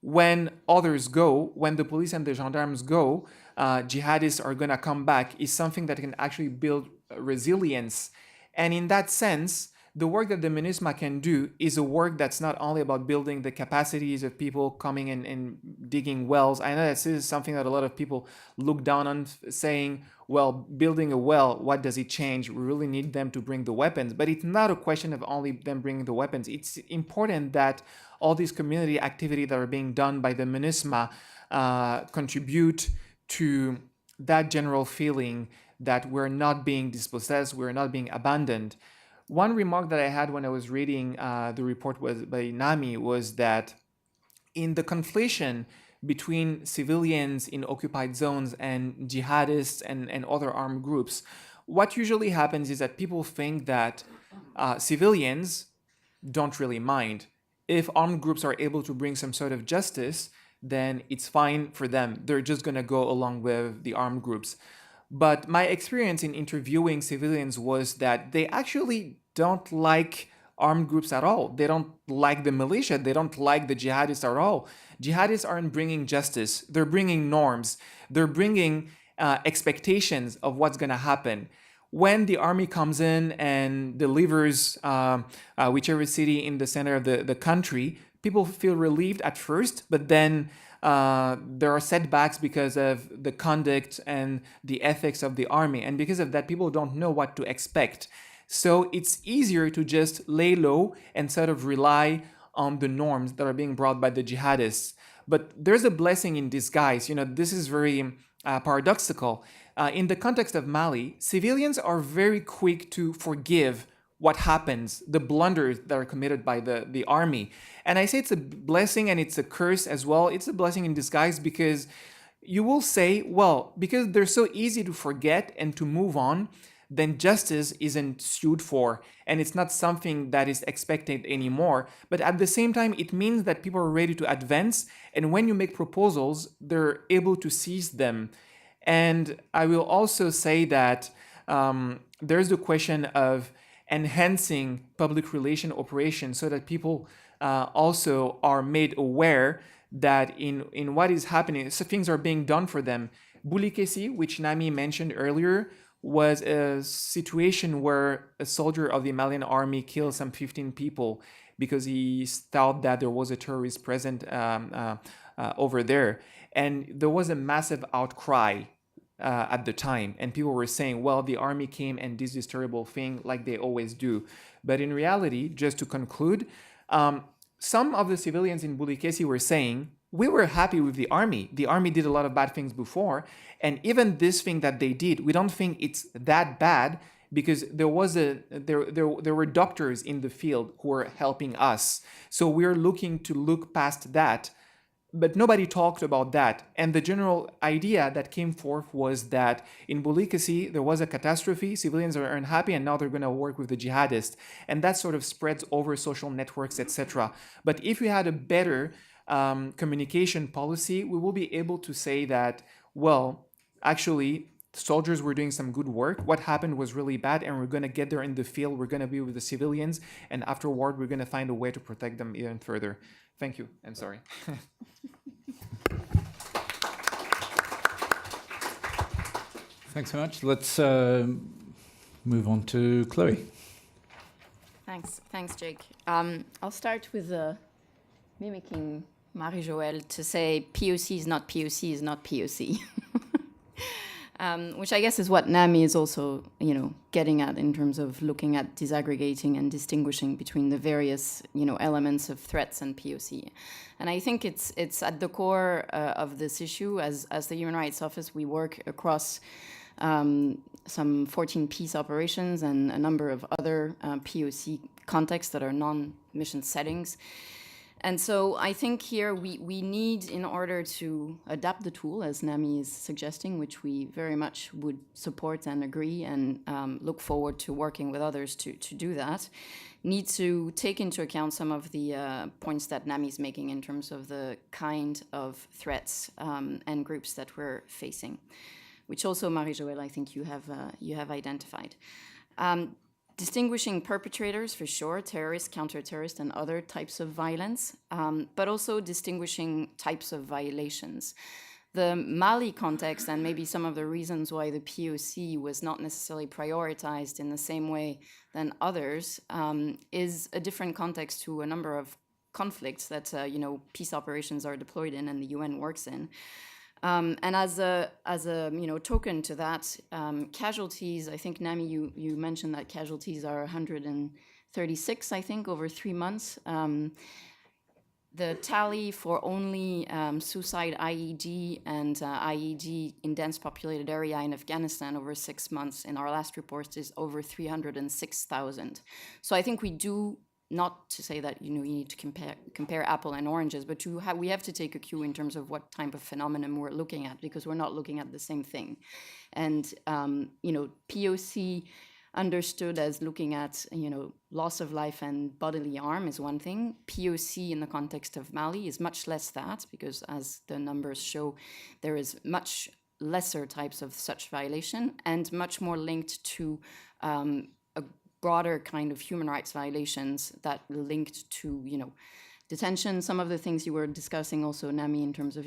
[SPEAKER 6] when others go, when the police and the gendarmes go, jihadists are going to come back is something that can actually build resilience. And in that sense, the work that the MINUSMA can do is a work that's not only about building the capacities of people coming and digging wells. I know this is something that a lot of people look down on, saying, well, building a well, what does it change? We really need them to bring the weapons. But it's not a question of only them bringing the weapons. It's important that all these community activities that are being done by the MINUSMA contribute to that general feeling that we're not being dispossessed, we're not being abandoned. One remark that I had when I was reading the report by Nami was that in the conflation between civilians in occupied zones and jihadists and other armed groups, what usually happens is that people think that civilians don't really mind. If armed groups are able to bring some sort of justice, then it's fine for them. They're just going to go along with the armed groups. But my experience in interviewing civilians was that they actually don't like armed groups at all. They don't like the militia. They don't like the jihadists at all. Jihadists aren't bringing justice. They're bringing norms. They're bringing expectations of what's going to happen. When the army comes in and delivers whichever city in the center of the country, people feel relieved at first, but then there are setbacks because of the conduct and the ethics of the army. And because of that, people don't know what to expect. So it's easier to just lay low and sort of rely on the norms that are being brought by the jihadists. But there's a blessing in disguise. This is very paradoxical. In the context of Mali, civilians are very quick to forgive what happens, the blunders that are committed by the army. And I say it's a blessing and it's a curse as well. It's a blessing in disguise because you will say, well, because they're so easy to forget and to move on, then justice isn't sued for, and it's not something that is expected anymore. But at the same time, it means that people are ready to advance, and when you make proposals, they're able to seize them. And I will also say that there's the question of enhancing public relation operations so that people also are made aware that in what is happening, so things are being done for them. Boulikessi, which Nami mentioned earlier, was a situation where a soldier of the Malian army killed some 15 people because he thought that there was a terrorist present over there. And there was a massive outcry at the time. And people were saying, well, the army came and did this terrible thing like they always do. But in reality, just to conclude, some of the civilians in Boulikessi were saying, we were happy with the army. The army did a lot of bad things before. And even this thing that they did, we don't think it's that bad because there were doctors in the field who were helping us. So we're looking to look past that. But nobody talked about that. And the general idea that came forth was that in Boulikessi, there was a catastrophe, civilians are unhappy, and now they're going to work with the jihadists. And that sort of spreads over social networks, etc. But if we had a better communication policy, we will be able to say that, well, actually, soldiers were doing some good work. What happened was really bad, and we're going to get there in the field. We're going to be with the civilians, and afterward, we're going to find a way to protect them even further. Thank you, and sorry.
[SPEAKER 1] Thanks so much. Let's move on to Chloe.
[SPEAKER 5] Thanks, Jake. I'll start with mimicking Marie-Joëlle to say POC is not POC is not POC. Which I guess is what NAMI is also, getting at in terms of looking at disaggregating and distinguishing between the various, elements of threats and POC. And I think it's at the core of this issue. As the Human Rights Office, we work across some 14 peace operations and a number of other POC contexts that are non-mission settings. And so I think here we need, in order to adapt the tool, as Nami is suggesting, which we very much would support and agree and look forward to working with others to do that, need to take into account some of the points that Nami is making in terms of the kind of threats and groups that we're facing, which also, Marie-Joëlle, I think you have identified. Distinguishing perpetrators, for sure, terrorists, counter-terrorists, and other types of violence, but also distinguishing types of violations. The Mali context, and maybe some of the reasons why the POC was not necessarily prioritized in the same way than others, is a different context to a number of conflicts that peace operations are deployed in and the UN works in. And as a token to that, casualties, I think, Nami, you mentioned that casualties are 136, I think, over 3 months. The tally for only suicide IED and IED in dense populated area in Afghanistan over 6 months in our last report is over 306,000. So I think we do, not to say that you need to compare apple and oranges, but we have to take a cue in terms of what type of phenomenon we're looking at, because we're not looking at the same thing. And POC
[SPEAKER 7] understood as looking at, loss of life and bodily harm is one thing. POC in the context of Mali is much less that, because as the numbers show, there is much lesser types of such violation and much more linked to a broader kind of human rights violations that linked to, detention. Some of the things you were discussing also, Nami, in terms of,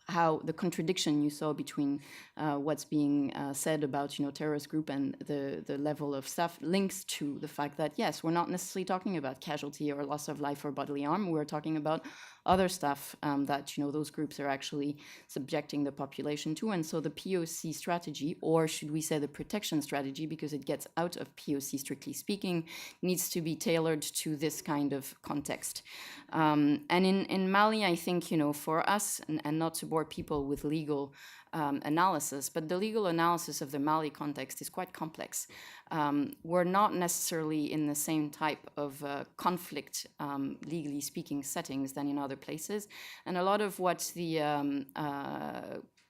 [SPEAKER 7] how the contradiction you saw between what's being said about, terrorist group and the level of stuff links to the fact that, yes, we're not necessarily talking about casualty or loss of life or bodily harm. We're talking about other stuff that, those groups are actually subjecting the population to. And so the POC strategy, or should we say the protection strategy, because it gets out of POC strictly speaking, needs to be tailored to this kind of context. And in Mali, I think, for us, and not to bore people with legal analysis, but the legal analysis of the Mali context is quite complex. We're not necessarily in the same type of conflict, legally speaking, settings than in other places. And a lot of what the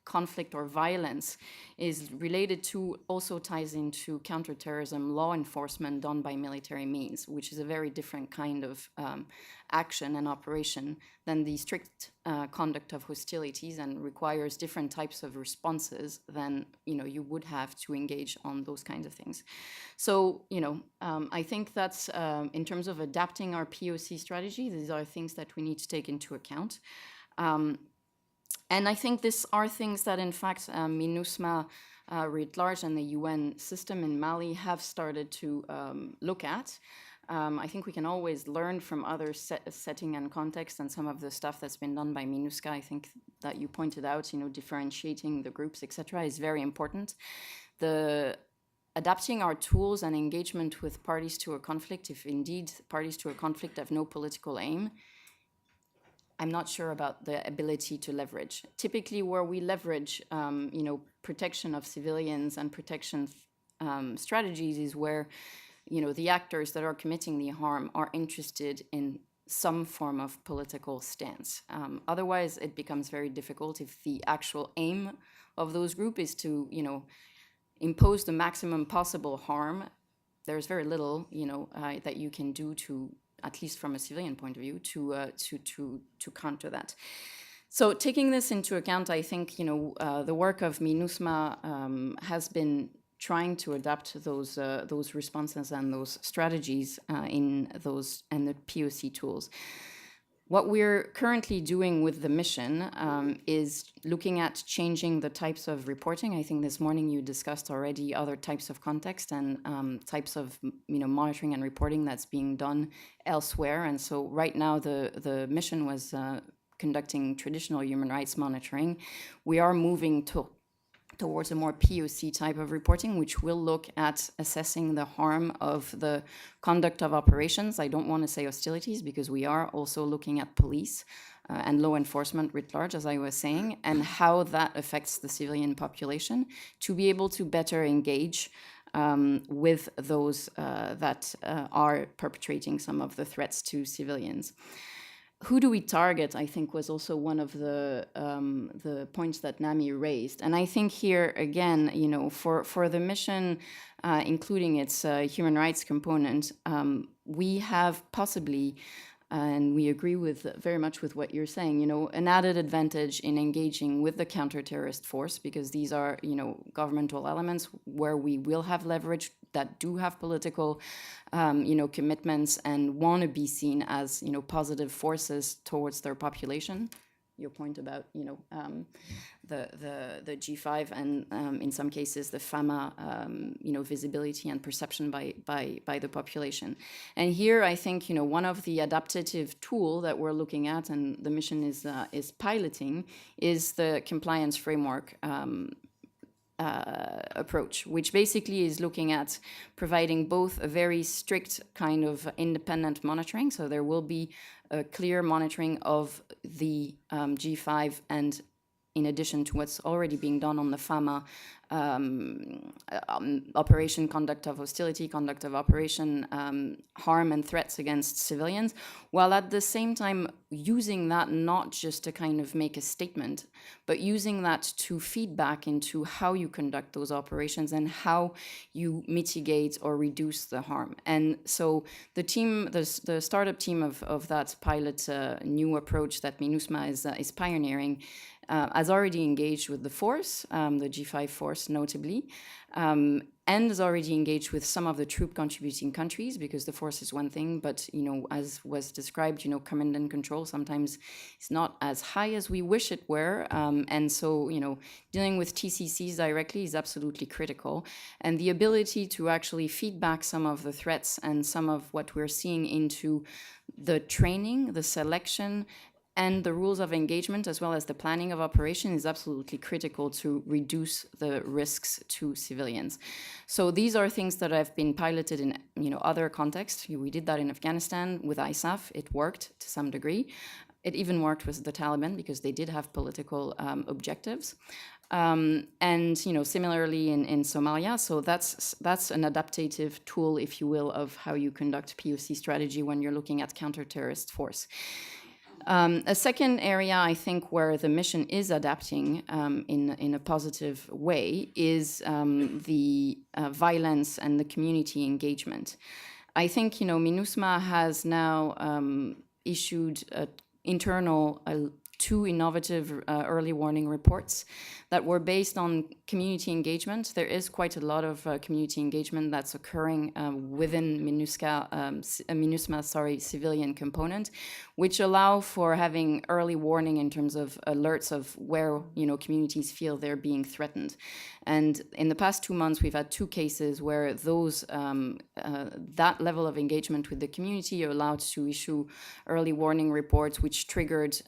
[SPEAKER 7] conflict or violence is related to also ties into counterterrorism law enforcement done by military means, which is a very different kind of action and operation than the strict conduct of hostilities, and requires different types of responses than you would have to engage on those kinds of things. So I think that's in terms of adapting our POC strategy, these are things that we need to take into account. And I think these are things that, in fact, MINUSMA writ large and the UN system in Mali have started to look at. I think we can always learn from other setting and context, and some of the stuff that's been done by MINUSCA, I think that you pointed out, differentiating the groups, etc., is very important. Adapting our tools and engagement with parties to a conflict, if indeed parties to a conflict have no political aim, I'm not sure about the ability to leverage. Typically, where we leverage, protection of civilians and protection strategies is where, the actors that are committing the harm are interested in some form of political stance. Otherwise, it becomes very difficult if the actual aim of those groups is to, impose the maximum possible harm. There's very little, that you can do to, at least from a civilian point of view, to counter that. So taking this into account, I think the work of MINUSMA has been trying to adapt those responses and those strategies in those and the POC tools. What we're currently doing with the mission is looking at changing the types of reporting. I think this morning you discussed already other types of context and types of monitoring and reporting that's being done elsewhere. And so right now the mission was conducting traditional human rights monitoring. We are moving towards a more POC type of reporting, which will look at assessing the harm of the conduct of operations. I don't want to say hostilities, because we are also looking at police and law enforcement writ large, as I was saying, and how that affects the civilian population, to be able to better engage with those that are perpetrating some of the threats to civilians. Who do we target, I think, was also one of the points that Nami raised. And I think here, again, for the mission, including its human rights component, we have possibly, and we agree very much with what you're saying, an added advantage in engaging with the counter-terrorist force, because these are, governmental elements where we will have leverage, that do have political, commitments and want to be seen as, positive forces towards their population. Your point about, the G5 and in some cases the FAMA, visibility and perception by the population. And here I think, one of the adaptive tool that we're looking at and the mission is piloting is the compliance framework approach, which basically is looking at providing both a very strict kind of independent monitoring, so there will be a clear monitoring of the G5, and in addition to what's already being done on the FAMA operation, conduct of hostility, conduct of operation, harm and threats against civilians, while at the same time using that not just to kind of make a statement, but using that to feed back into how you conduct those operations and how you mitigate or reduce the harm. And so the team, the startup team of that pilot new approach that MINUSMA is pioneering, has already engaged with the force, the G5 force notably, and has already engaged with some of the troop contributing countries, because the force is one thing, but, you know, as was described, you know, command and control sometimes is not as high as we wish it were. And so, you know, dealing with TCCs directly is absolutely critical. And the ability to actually feed back some of the threats and some of what we're seeing into the training, the selection, and the rules of engagement, as well as the planning of operation, is absolutely critical to reduce the risks to civilians. So these are things that have been piloted in, you know, other contexts. We did that in Afghanistan with ISAF. It worked to some degree. It even worked with the Taliban because they did have political objectives. And, you know, similarly in Somalia. So that's an adaptive tool, if you will, of how you conduct POC strategy when you're looking at counter-terrorist force. A second area, I think, where the mission is adapting in a positive way is the violence and the community engagement. I think, you know, MINUSMA has now issued internal two innovative early warning reports that were based on community engagement. There is quite a lot of community engagement that's occurring within MINUSMA, civilian component, which allow for having early warning in terms of alerts of where, you know, communities feel they're being threatened. And in the past 2 months, we've had two cases where those that level of engagement with the community are allowed to issue early warning reports, which triggered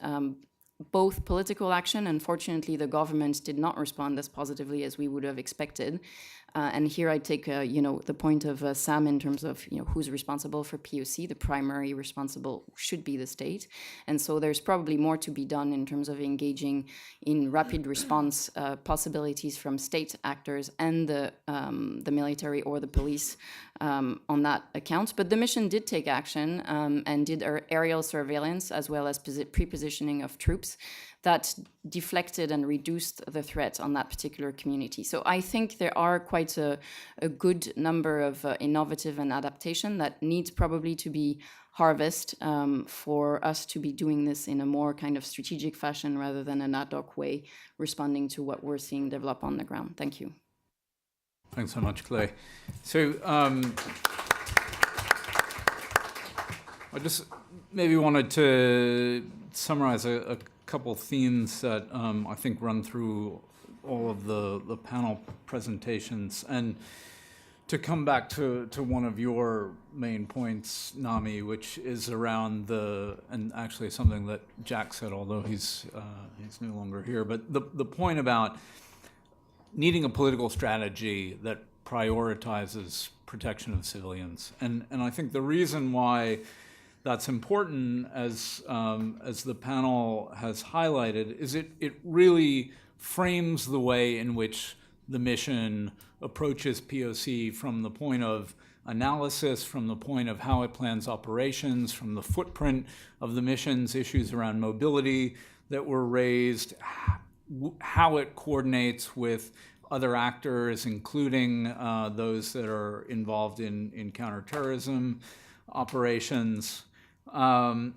[SPEAKER 7] both political action. Unfortunately, the government did not respond as positively as we would have expected. And here I take, you know, the point of Sam in terms of, you know, who's responsible for POC. The primary responsible should be the state. And so there's probably more to be done in terms of engaging in rapid response possibilities from state actors and the military or the police on that account. But the mission did take action and did aerial surveillance as well as pre-positioning of troops that deflected and reduced the threat on that particular community. So I think there are quite a good number of innovative and adaptation that needs probably to be harvested for us to be doing this in a more kind of strategic fashion rather than an ad hoc way, responding to what we're seeing develop on the ground. Thank you.
[SPEAKER 1] Thanks so much, Clay. So I just maybe wanted to summarize a couple themes that I think run through all of the panel presentations, and to come back to one of your main points, Nami, which is around and actually something that Jack said, although he's no longer here, but the point about needing a political strategy that prioritizes protection of civilians. And I think the reason why that's important, as the panel has highlighted, is it really frames the way in which the mission approaches POC from the point of analysis, from the point of how it plans operations, from the footprint of the mission's issues around mobility that were raised, how it coordinates with other actors, including those that are involved in counterterrorism operations, and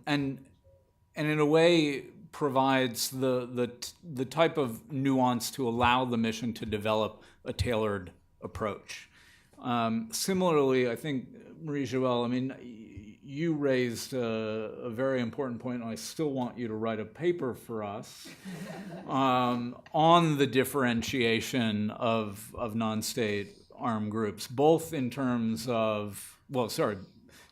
[SPEAKER 1] in a way provides the type of nuance to allow the mission to develop a tailored approach. Similarly, I think, Marie-Joëlle, I mean, you raised a very important point, and I still want you to write a paper for us on the differentiation of non-state armed groups, both in terms of,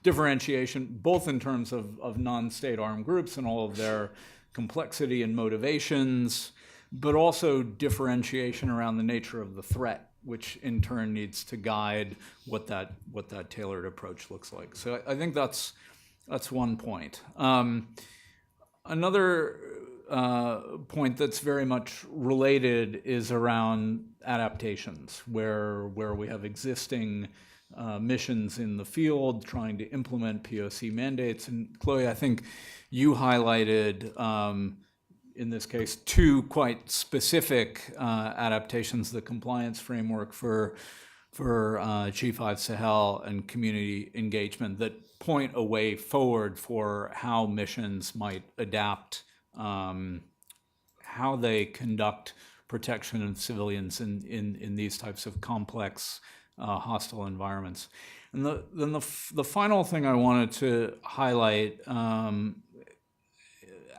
[SPEAKER 1] differentiation both in terms of non-state armed groups and all of their complexity and motivations, but also differentiation around the nature of the threat, which in turn needs to guide what that tailored approach looks like. So I think that's one point. Another point that's very much related is around adaptations, where we have existing missions in the field, trying to implement POC mandates. And Chloe, I think you highlighted, in this case, two quite specific adaptations, the compliance framework for G5 Sahel and community engagement that point a way forward for how missions might adapt, how they conduct protection of civilians in these types of complex hostile environments. And then the final thing I wanted to highlight,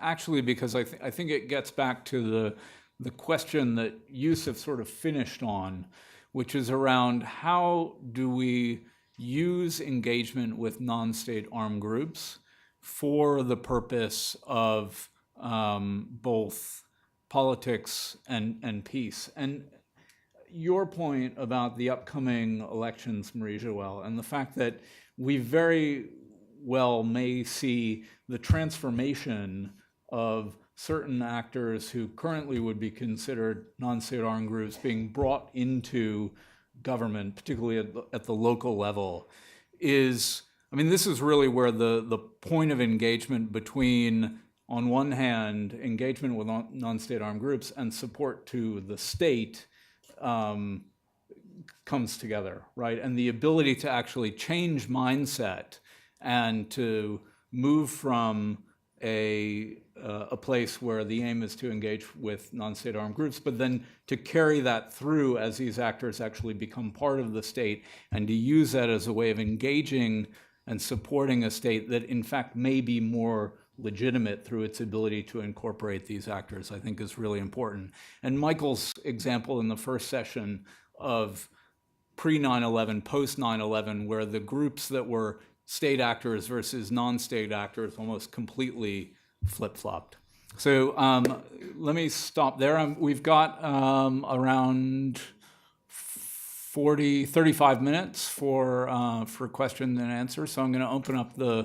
[SPEAKER 1] actually, because I think it gets back to the question that Yusuf sort of finished on, which is around how do we use engagement with non-state armed groups for the purpose of both politics and peace. And your point about the upcoming elections, Marie-Joëlle, and the fact that we very well may see the transformation of certain actors who currently would be considered non-state armed groups being brought into government, particularly at the local level, is, I mean, this is really where the point of engagement between, on one hand, engagement with non-state armed groups and support to the state comes together, right? And the ability to actually change mindset and to move from a place where the aim is to engage with non-state armed groups, but then to carry that through as these actors actually become part of the state and to use that as a way of engaging and supporting a state that in fact may be more legitimate through its ability to incorporate these actors, I think is really important. And Michael's example in the first session of pre-9/11, post-9/11, where the groups that were state actors versus non-state actors almost completely flip-flopped. So let me stop there. We've got around 35 minutes for question and answer. So I'm going to open up the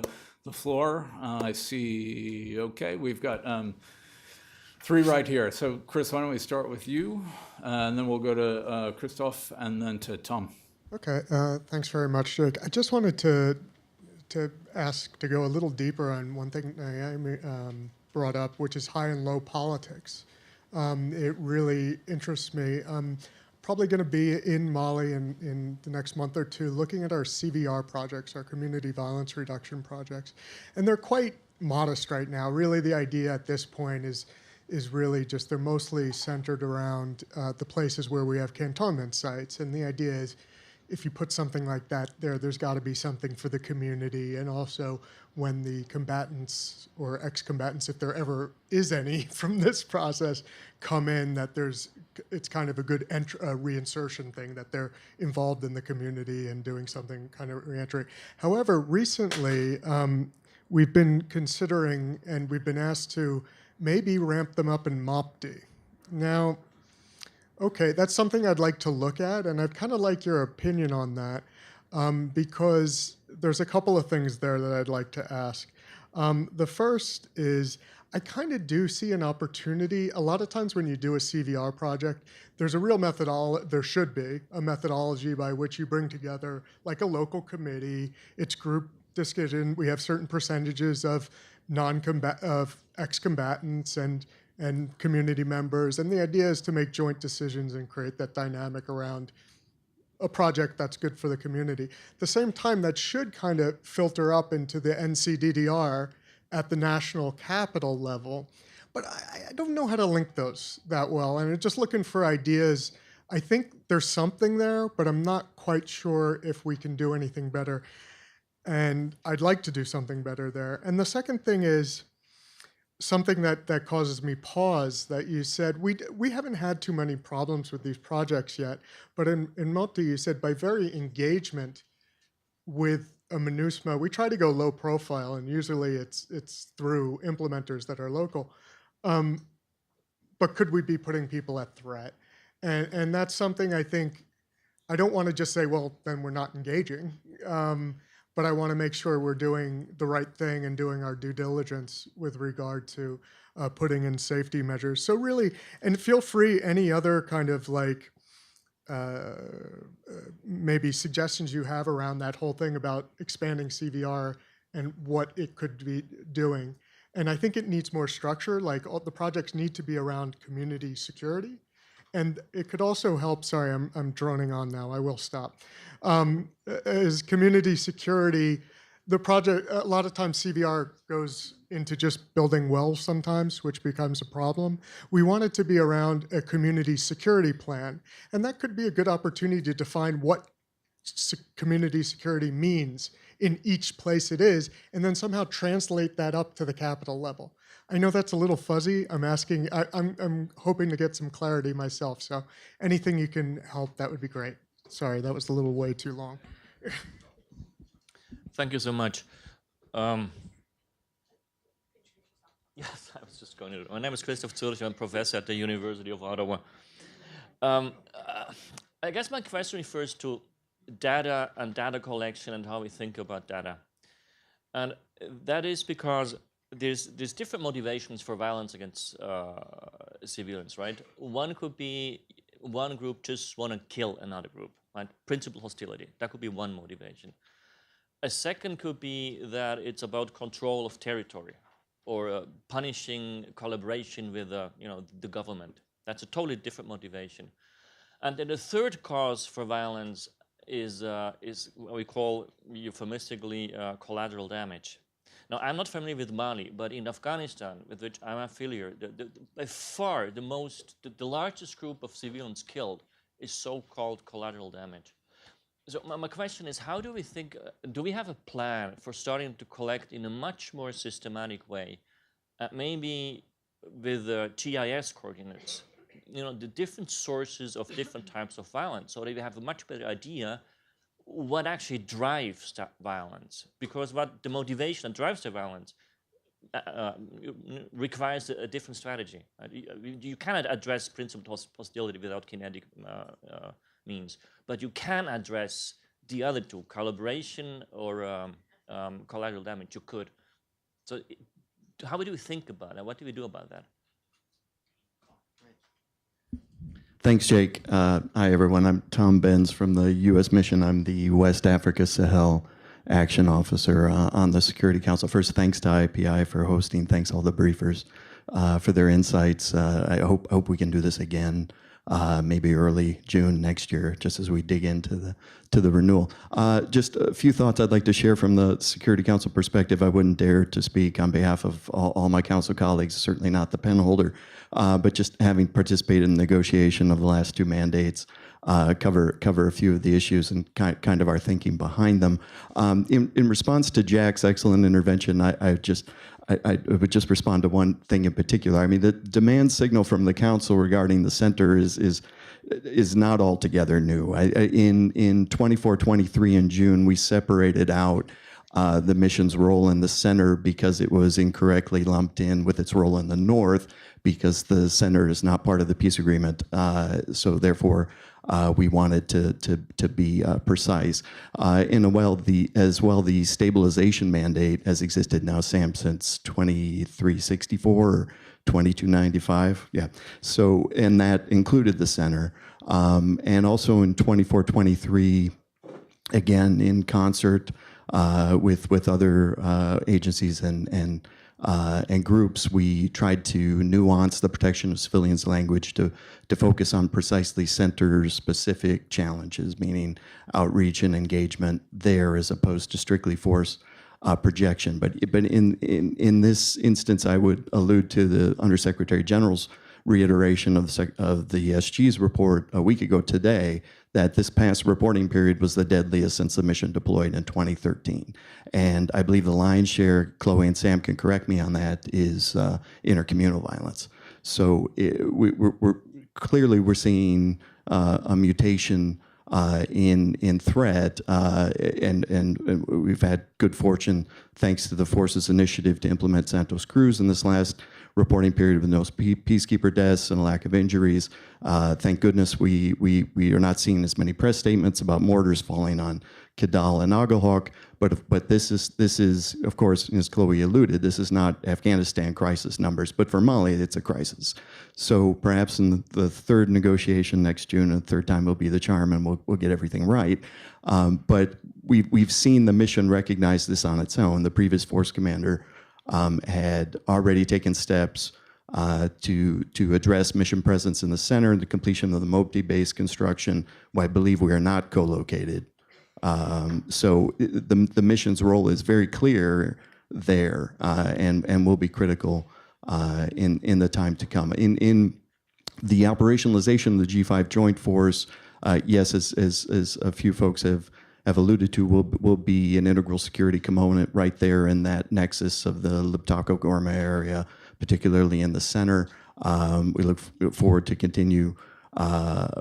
[SPEAKER 1] floor. I see, okay, we've got 3 right here. So Chris, why don't we start with you, and then we'll go to Christophe and then to Tom.
[SPEAKER 8] Okay, thanks very much, Jake. I just wanted to ask to go a little deeper on one thing Naomi brought up, which is high and low politics. It really interests me. I'm probably going to be in Mali in the next month or two looking at our CVR projects, our community violence reduction projects. And they're quite modest right now. Really, the idea at this point is really just they're mostly centered around the places where we have cantonment sites. And the idea is if you put something like that there's got to be something for the community, and also when the combatants or ex-combatants, if there ever is any from this process, come in, that it's kind of a good reinsertion thing, that they're involved in the community and doing something kind of reentry. However, recently we've been considering and we've been asked to maybe ramp them up in Mopti. Now, okay, that's something I'd like to look at, and I'd kind of like your opinion on that, because there's a couple of things there that I'd like to ask. The first is I kind of do see an opportunity. A lot of times when you do a CVR project, there's a real methodology, there should be a methodology by which you bring together like a local committee, it's group discussion, we have certain percentages of ex-combatants and community members, and the idea is to make joint decisions and create that dynamic around a project that's good for the community. At the same time, that should kind of filter up into the NCDDR at the national capital level, but I don't know how to link those that well, and I'm just looking for ideas. I think there's something there, but I'm not quite sure if we can do anything better, and I'd like to do something better there. And the second thing is something that causes me pause, that you said, we haven't had too many problems with these projects yet, but in Mopti you said by very engagement with a MINUSMA, we try to go low profile, and usually it's through implementers that are local. But could we be putting people at threat? And that's something I think, I don't want to just say, well, then we're not engaging. But I want to make sure we're doing the right thing and doing our due diligence with regard to putting in safety measures. So really, and feel free, any other kind of like maybe suggestions you have around that whole thing about expanding CVR and what it could be doing. And I think it needs more structure, like all the projects need to be around community security. And it could also help, sorry, I'm droning on now, I will stop. As community security, the project, a lot of times CVR goes into just building wells sometimes, which becomes a problem. We want it to be around a community security plan. And that could be a good opportunity to define what community security means in each place it is, and then somehow translate that up to the capital level. I know that's a little fuzzy. I'm hoping to get some clarity myself. So anything you can help, that would be great. Sorry, that was a little way too long.
[SPEAKER 9] Thank you so much. Yes, I was just going to. My name is Christofides. I'm a professor at the University of Ottawa. I guess my question refers to data and data collection and how we think about data. And that is because there's different motivations for violence against civilians, right? One could be one group just want to kill another group, right? Principal hostility. That could be one motivation. A second could be that it's about control of territory or punishing collaboration with the government. That's a totally different motivation. And then the third cause for violence is what we call euphemistically collateral damage. Now, I'm not familiar with Mali, but in Afghanistan, with which I'm familiar, by far the largest group of civilians killed is so-called collateral damage. So my question is, how do we think, do we have a plan for starting to collect in a much more systematic way, maybe with GIS coordinates, the different sources of different types of violence, so that we have a much better idea what actually drives that violence? Because what the motivation that drives the violence requires a different strategy. You cannot address principal hostility without kinetic means, but you can address the other two, collaboration or collateral damage. You could. So how do we think about that? What do we do about that?
[SPEAKER 10] Thanks, Jake. Hi, everyone. I'm Tom Benz from the U.S. Mission. I'm the West Africa Sahel Action Officer on the Security Council. First, thanks to IPI for hosting. Thanks all the briefers for their insights. I hope we can do this again, maybe early June next year, just as we dig into the renewal. Just a few thoughts I'd like to share from the Security Council perspective. I wouldn't dare to speak on behalf of all my council colleagues, certainly not the pen holder, but just having participated in the negotiation of the last two mandates, cover a few of the issues and kind of our thinking behind them. In response to Jack's excellent intervention, I would just respond to one thing in particular. I mean, the demand signal from the council regarding the center is not altogether new. In 24-23 in June, we separated out the mission's role in the center because it was incorrectly lumped in with its role in the north, because the center is not part of the peace agreement. So therefore, we wanted to be precise. As well, the stabilization mandate has existed now, Sam, since 2364 or 2295. Yeah. So, and that included the center. And also in 24-23, again, in concert with other agencies and groups, we tried to nuance the protection of civilians language to focus on precisely center-specific challenges, meaning outreach and engagement there as opposed to strictly force projection. But in this instance, I would allude to the Undersecretary General's reiteration of the SG's report a week ago today, that this past reporting period was the deadliest since the mission deployed in 2013. And I believe the lion's share, Chloe and Sam can correct me on that, is intercommunal violence. So we're seeing a mutation in threat, and we've had good fortune, thanks to the Forces Initiative, to implement Santos Cruz in this last reporting period with no peacekeeper deaths and a lack of injuries. Thank goodness we are not seeing as many press statements about mortars falling on Kidal and Agahawk. But this is of course, as Chloe alluded, this is not Afghanistan crisis numbers, but for Mali it's a crisis. So perhaps in the third negotiation next June, and the third time will be the charm, and we'll get everything right. But we've seen the mission recognize this on its own. The previous force commander had already taken steps to address mission presence in the center, the completion of the Mopti base construction, where I believe we are not co-located. So the mission's role is very clear there, and will be critical in the time to come. In the operationalization of the G5 Joint Force, yes, as a few folks have alluded to, will be an integral security component right there in that nexus of the Liptako-Gourmet area, particularly in the center. We look forward to continue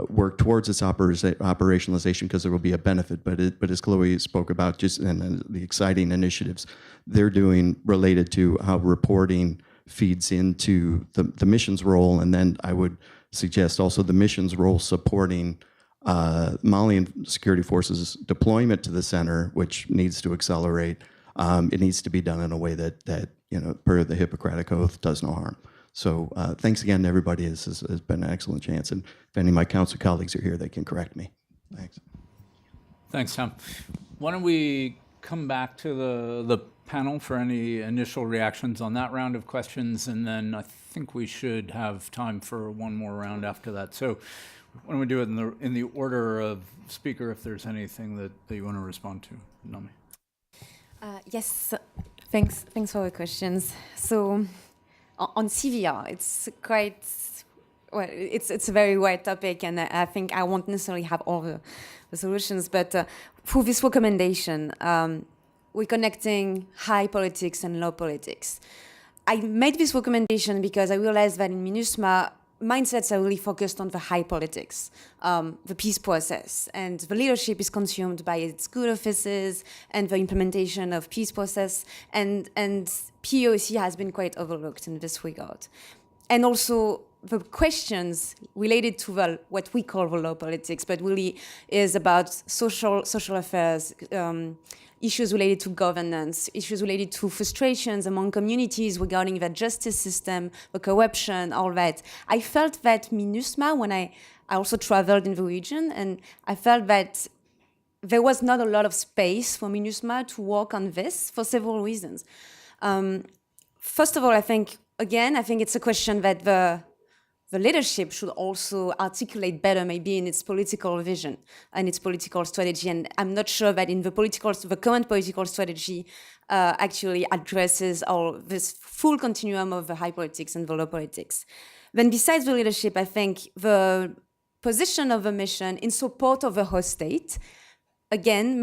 [SPEAKER 10] work towards its operationalization, because there will be a benefit. But as Chloe spoke about, just and the exciting initiatives they're doing related to how reporting feeds into the mission's role, and then I would suggest also the mission's role supporting Malian security forces deployment to the center, which needs to accelerate. It needs to be done in a way that per the Hippocratic Oath, does no harm. So thanks again to everybody. This has been an excellent chance. And if any of my council colleagues are here, they can correct me. Thanks.
[SPEAKER 1] Thanks, Tom. Why don't we come back to the panel for any initial reactions on that round of questions, and then I think we should have time for one more round after that. So why don't we do it in the order of speaker, if there's anything that you want to respond to, Nami?
[SPEAKER 3] Yes, thanks for the questions. So on CVR, it's quite, well, it's a very wide topic, and I think I won't necessarily have all the solutions, but through this recommendation, we're connecting high politics and low politics. I made this recommendation because I realized that in MINUSMA, mindsets are really focused on the high politics, the peace process, and the leadership is consumed by its good offices and the implementation of peace process, and POC has been quite overlooked in this regard. And also the questions related to what we call the low politics, but really is about social affairs, issues related to governance, issues related to frustrations among communities regarding the justice system, the corruption, all that. I felt that MINUSMA, when I also traveled in the region, and I felt that there was not a lot of space for MINUSMA to work on this for several reasons. First of all, I think it's a question that the leadership should also articulate better, maybe in its political vision and its political strategy. And I'm not sure that in the current political strategy actually addresses all this full continuum of the high politics and the low politics. Then besides the leadership, I think the position of the mission in support of the host state, again,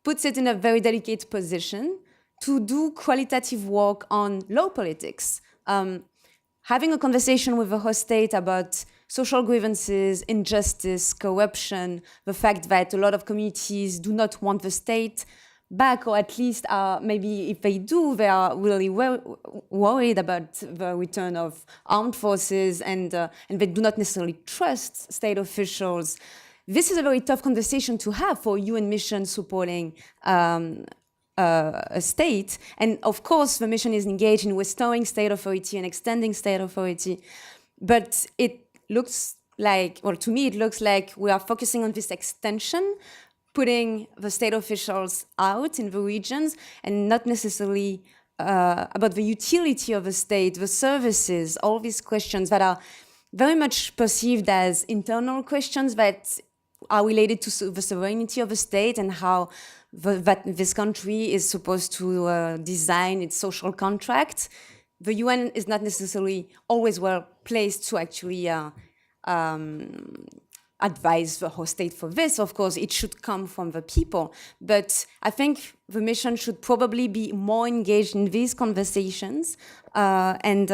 [SPEAKER 3] puts it in a very delicate position to do qualitative work on low politics. Having a conversation with the host state about social grievances, injustice, corruption, the fact that a lot of communities do not want the state back, or at least maybe if they do, they are really worried about the return of armed forces, and they do not necessarily trust state officials. This is a very tough conversation to have for UN mission supporting a state. And of course, the mission is engaged in restoring state authority and extending state authority. But it looks like, well, to me, it looks like we are focusing on this extension, putting the state officials out in the regions, and not necessarily about the utility of the state, the services, all these questions that are very much perceived as internal questions that are related to the sovereignty of the state and how that this country is supposed to design its social contract. The UN is not necessarily always well placed to actually advise the host state for this. Of course, it should come from the people. But I think the mission should probably be more engaged in these conversations. And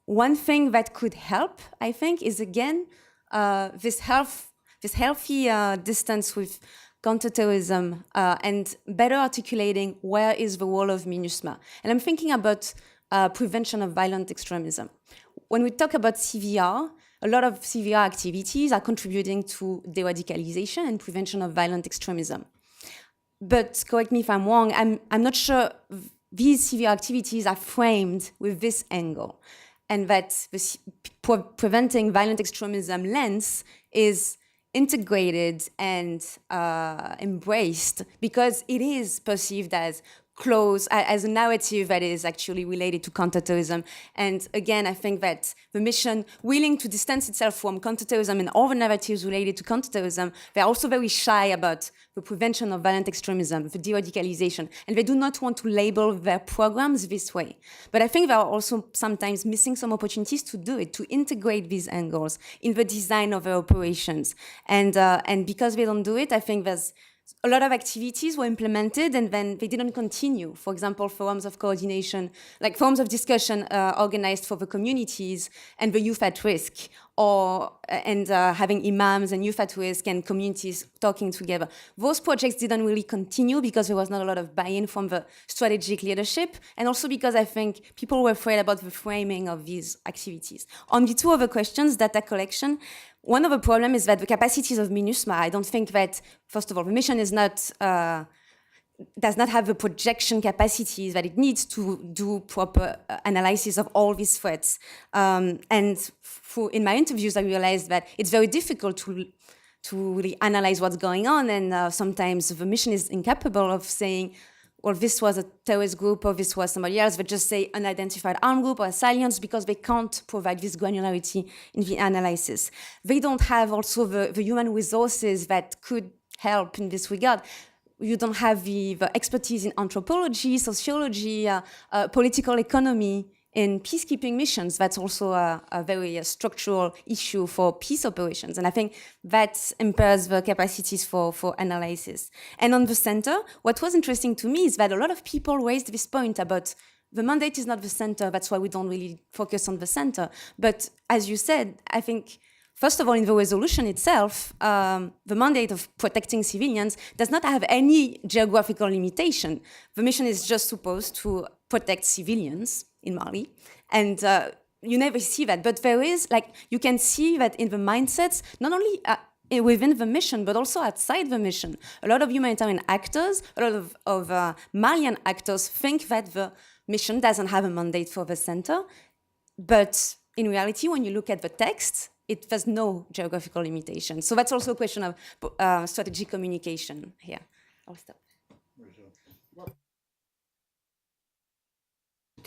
[SPEAKER 3] one thing that could help, I think, is again this healthy distance with counterterrorism and better articulating where is the role of MINUSMA. And I'm thinking about prevention of violent extremism. When we talk about CVR, a lot of CVR activities are contributing to de-radicalization and prevention of violent extremism. But correct me if I'm wrong, I'm not sure these CVR activities are framed with this angle, and that the preventing violent extremism lens is integrated and embraced because it is perceived as close, as a narrative that is actually related to counterterrorism. And again, I think that the mission, willing to distance itself from counterterrorism and all the narratives related to counterterrorism, they're also very shy about the prevention of violent extremism, the de-radicalization, and they do not want to label their programs this way. But I think they are also sometimes missing some opportunities to do it, to integrate these angles in the design of their operations. And because they don't do it, I think there's a lot of activities were implemented and then they didn't continue. For example, forums of coordination, like forums of discussion organized for the communities and the youth at risk, and having imams and youth at risk and communities talking together. Those projects didn't really continue because there was not a lot of buy-in from the strategic leadership, and also because I think people were afraid about the framing of these activities. On the two other questions, data collection, one of the problems is that the capacities of MINUSMA, I don't think that, first of all, the mission is not, does not have the projection capacities that it needs to do proper analysis of all these threats. And in my interviews, I realized that it's very difficult to really analyze what's going on, and sometimes the mission is incapable of saying, well, this was a terrorist group or this was somebody else. They just say unidentified armed group or assailants because they can't provide this granularity in the analysis. They don't have also the human resources that could help in this regard. You don't have the expertise in anthropology, sociology, political economy, in peacekeeping missions. That's also a very structural issue for peace operations. And I think that impairs the capacities for analysis. And on the center, what was interesting to me is that a lot of people raised this point about the mandate is not the center, that's why we don't really focus on the center. But as you said, I think, first of all, in the resolution itself, the mandate of protecting civilians does not have any geographical limitation. The mission is just supposed to protect civilians in Mali. And you never see that. But there is, like, you can see that in the mindsets, not only within the mission, but also outside the mission. A lot of humanitarian actors, a lot of Malian actors think that the mission doesn't have a mandate for the center. But in reality, when you look at the text, there's no geographical limitation. So that's also a question of strategic communication here. I'll stop.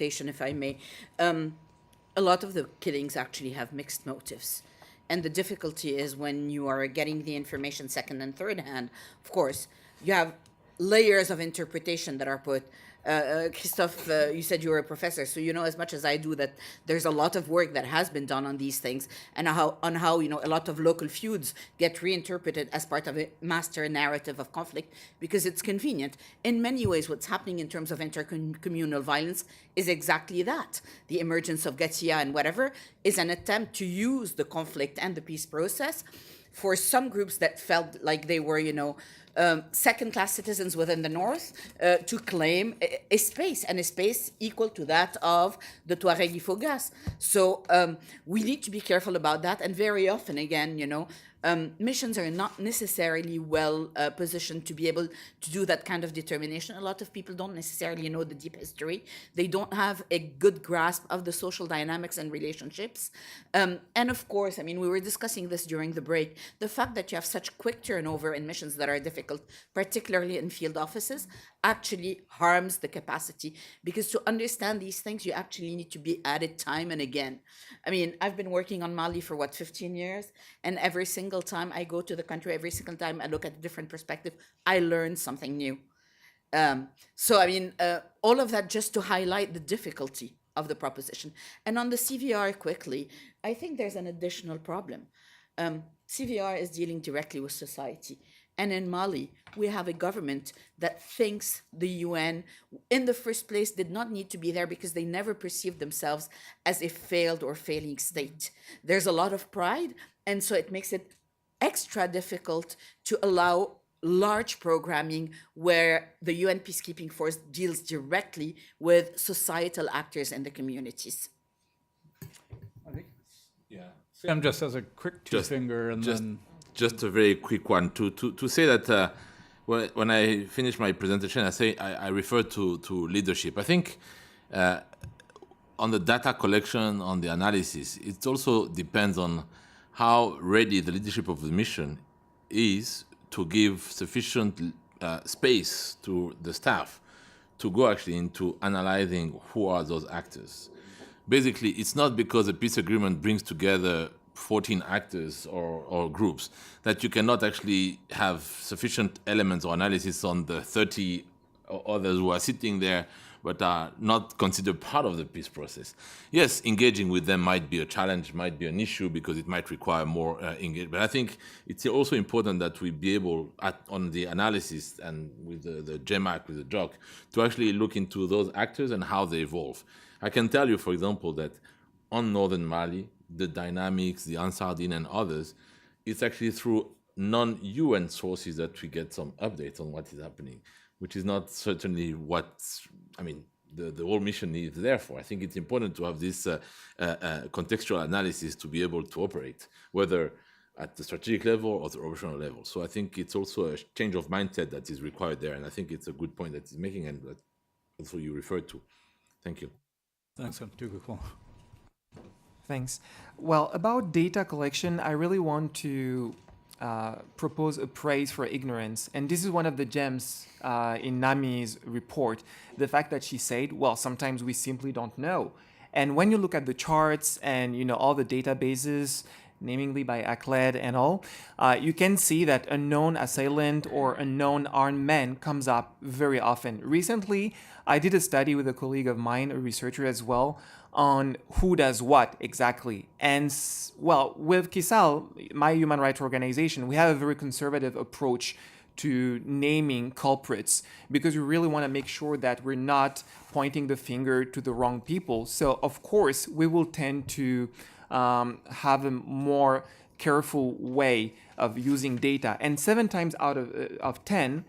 [SPEAKER 5] If I may, a lot of the killings actually have mixed motives. And the difficulty is when you are getting the information second and third hand, of course, you have layers of interpretation that are put. Christophe, you said you were a professor, so you know as much as I do that there's a lot of work that has been done on these things, and how you know a lot of local feuds get reinterpreted as part of a master narrative of conflict because it's convenient. In many ways, what's happening in terms of intercommunal violence is exactly that. The emergence of Gatia and whatever is an attempt to use the conflict and the peace process for some groups that felt like they were, you know, second-class citizens within the North to claim a space, and a space equal to that of the Tuareg Ifogas. So we need to be careful about that, and very often, again, you know, missions are not necessarily well positioned to be able to do that kind of determination. A lot of people don't necessarily know the deep history. They don't have a good grasp of the social dynamics and relationships. And of course, I mean, we were discussing this during the break, the fact that you have such quick turnover in missions that are difficult, particularly in field offices, actually harms the capacity, because to understand these things, you actually need to be at it time and again. I mean, I've been working on Mali for 15 years, and every single time I go to the country, every single time I look at a different perspective, I learn something new. So, I mean, all of that just to highlight the difficulty of the proposition. And on the CVR quickly, I think there's an additional problem. CVR is dealing directly with society. And in Mali, we have a government that thinks the UN, in the first place, did not need to be there because they never perceived themselves as a failed or failing state. There's a lot of pride, and so it makes it extra difficult to allow large programming where the UN peacekeeping force deals directly with societal actors in the communities.
[SPEAKER 1] Sam just has a quick two-finger and then...
[SPEAKER 4] Just a very quick one to say that when I finish my presentation, I refer to leadership. I think on the data collection, on the analysis, it also depends on how ready the leadership of the mission is to give sufficient space to the staff to go actually into analyzing who are those actors. Basically, it's not because a peace agreement brings together 14 actors or groups that you cannot actually have sufficient elements or analysis on the 30 others who are sitting there but are not considered part of the peace process. Yes, engaging with them might be a challenge, might be an issue because it might require more engagement. But I think it's also important that we be able, on the analysis and with the GEMAC, with the JOC, to actually look into those actors and how they evolve. I can tell you, for example, that on northern Mali, the dynamics, the Ansardine and others, it's actually through non-UN sources that we get some updates on what is happening, which is not certainly what, the whole mission is there for. I think it's important to have this contextual analysis to be able to operate, whether at the strategic level or the operational level. So I think it's also a change of mindset that is required there, and I think it's a good point that he's making and that also you referred to. Thank you.
[SPEAKER 1] Thanks, Dougoukolo.
[SPEAKER 6] Thanks. Well, about data collection, I really want to propose a praise for ignorance. And this is one of the gems in Nami's report, the fact that she said, well, sometimes we simply don't know. And when you look at the charts and all the databases, namely by ACLED and all, you can see that unknown assailant or unknown armed man comes up very often. Recently, I did a study with a colleague of mine, a researcher as well, on who does what exactly. And well, with Kisal, my human rights organization, we have a very conservative approach to naming culprits because we really want to make sure that we're not pointing the finger to the wrong people. So of course, we will tend to have a more careful way of using data. And 7 times out of 10,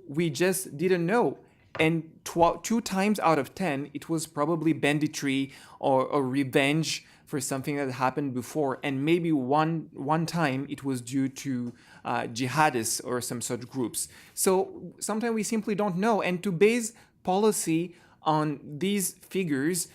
[SPEAKER 6] we just didn't know. And 2 times out of 10, it was probably banditry or revenge for something that happened before. And maybe one time it was due to jihadists or some such groups. So sometimes we simply don't know. And to base policy on these figures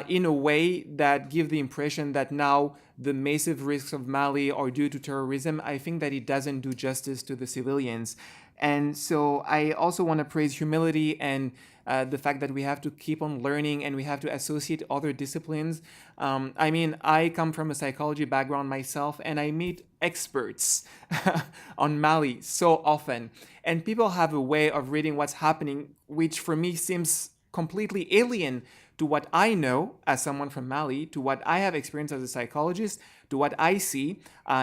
[SPEAKER 6] in a way that give the impression that now the massive risks of Mali are due to terrorism, I think that it doesn't do justice to the civilians. And so I also want to praise humility and the fact that we have to keep on learning and we have to associate other disciplines. I come from a psychology background myself and I meet experts on Mali so often. And people have a way of reading what's happening, which for me seems completely alien to what I know as someone from Mali, to what I have experienced as a psychologist, to what I see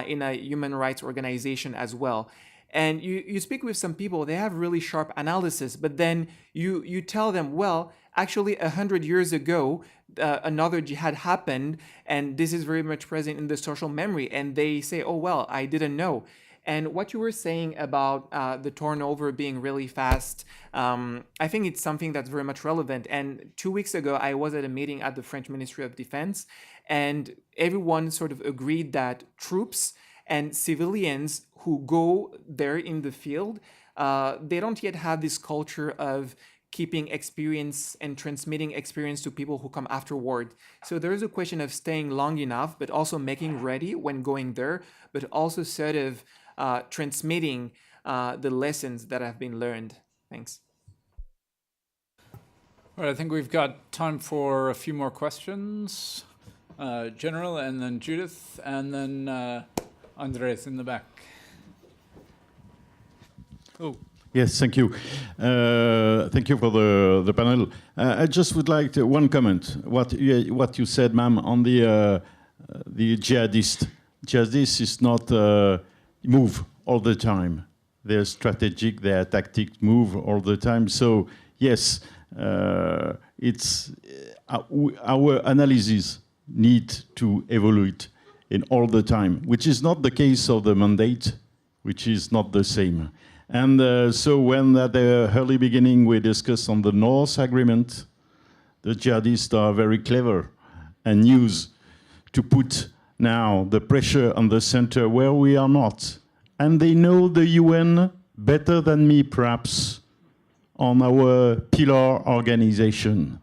[SPEAKER 6] in a human rights organization as well. And you speak with some people, they have really sharp analysis, but then you tell them, well, actually 100 years ago, another jihad happened, and this is very much present in the social memory. And they say, oh, well, I didn't know. And what you were saying about the turnover being really fast, I think it's something that's very much relevant. And 2 weeks ago, I was at a meeting at the French Ministry of Defense, and everyone sort of agreed that troops and civilians who go there in the field, they don't yet have this culture of keeping experience and transmitting experience to people who come afterward. So there is a question of staying long enough, but also making ready when going there, but also sort of transmitting the lessons that have been learned. Thanks.
[SPEAKER 1] All right, I think we've got time for a few more questions. General, and then Judith, and then Andres in the back. Oh.
[SPEAKER 11] Yes, thank you. Thank you for the panel. I just would like one comment. What you said, ma'am, on the jihadist. Jihadists is not move all the time. They're strategic, they're tactic, move all the time. So yes, it's our analysis need to evaluate in all the time, which is not the case of the mandate, which is not the same. And so when at the early beginning we discussed on the North Agreement, the jihadists are very clever and use to put now the pressure on the center where we are not. And they know the UN better than me, perhaps, on our pillar organization,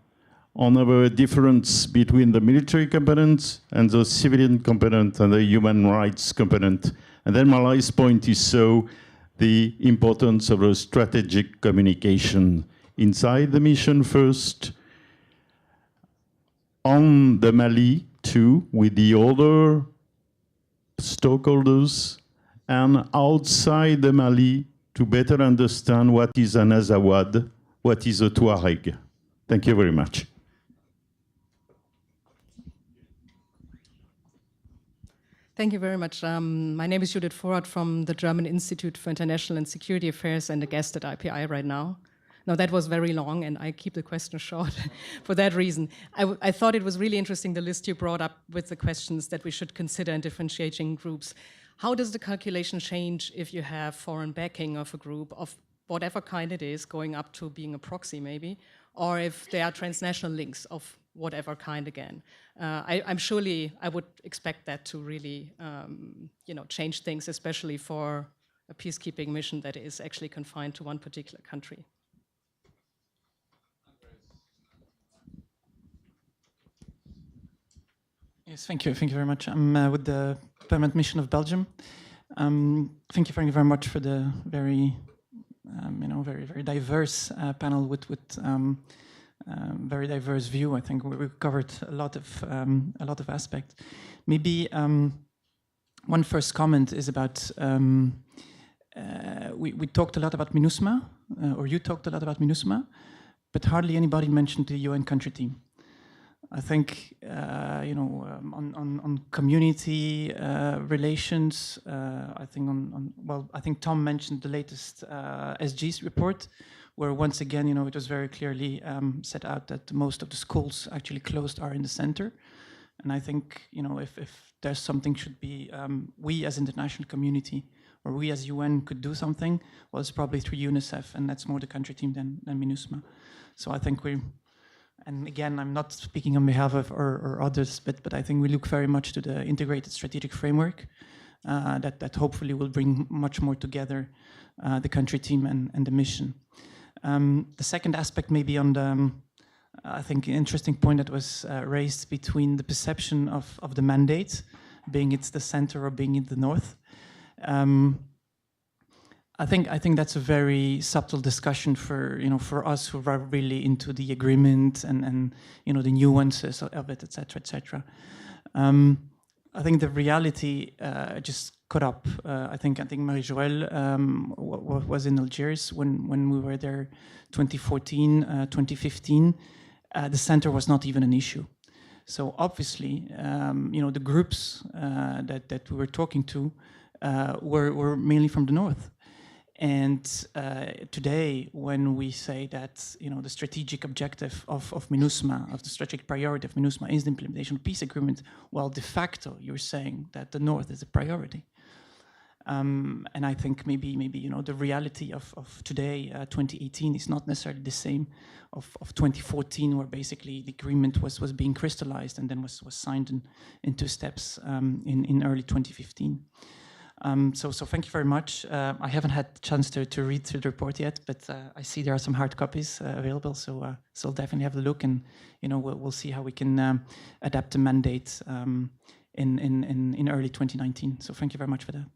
[SPEAKER 11] on our difference between the military component and the civilian component and the human rights component. And then my last point is the importance of a strategic communication inside the mission first, on the Mali too, with the other stakeholders, and outside the Mali to better understand what is an Azawad, what is a Tuareg. Thank you very much.
[SPEAKER 12] Thank you very much. My name is Judith Vorrat from the German Institute for International and Security Affairs and a guest at IPI right now. Now, that was very long, and I keep the question short for that reason. I thought it was really interesting, the list you brought up with the questions that we should consider in differentiating groups. How does the calculation change if you have foreign backing of a group of whatever kind it is, going up to being a proxy maybe, or if there are transnational links of whatever kind again? I would expect that to really change things, especially for a peacekeeping mission that is actually confined to one particular country.
[SPEAKER 13] Yes, thank you. Thank you very much. I'm with the Permanent Mission of Belgium. Thank you very much for the very, very diverse panel with very diverse view. I think we covered a lot of aspects. Maybe one first comment is about we talked a lot about MINUSMA, or you talked a lot about MINUSMA, but hardly anybody mentioned the UN country team. I think on community relations. I think Tom mentioned the latest SG's report, where once again, it was very clearly set out that most of the schools actually closed are in the center. And I think if there's something should be we as international community or we as UN could do something, well, it's probably through UNICEF, and that's more the country team than MINUSMA. So I think and again, I'm not speaking on behalf of or others, but I think we look very much to the integrated strategic framework that hopefully will bring much more together the country team and the mission. The second aspect maybe on the, I think, interesting point that was raised between the perception of the mandate, being it's the center or being in the north. I think that's a very subtle discussion for us who are really into the agreement and the nuances of it, etc., etc. I think the reality just caught up. I think Marie-Joëlle was in Algiers when we were there, 2014, 2015. The center was not even an issue. So obviously, the groups that we were talking to were mainly from the north. And today, when we say that the strategic objective of MINUSMA, of the strategic priority of MINUSMA is the implementation of peace agreement, well, de facto, you're saying that the north is a priority. And I think maybe the reality of today, 2018, is not necessarily the same of 2014, where basically the agreement was being crystallized and then was signed in two steps in early 2015. So thank you very much. I haven't had the chance to read through the report yet, but I see there are some hard copies available. So I'll definitely have a look, and we'll see how we can adapt the mandate in early 2019. So thank you very much for that.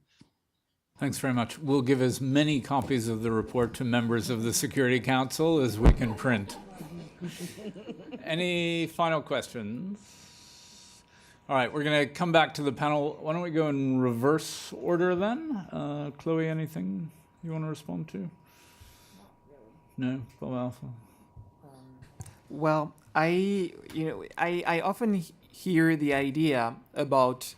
[SPEAKER 1] Thanks very much. We'll give as many copies of the report to members of the Security Council as we can print. Any final questions? All right, we're going to come back to the panel. Why don't we go in reverse order then? Chloe, anything you want to respond to? No? Bob Alpha?
[SPEAKER 6] Well, I often hear the idea about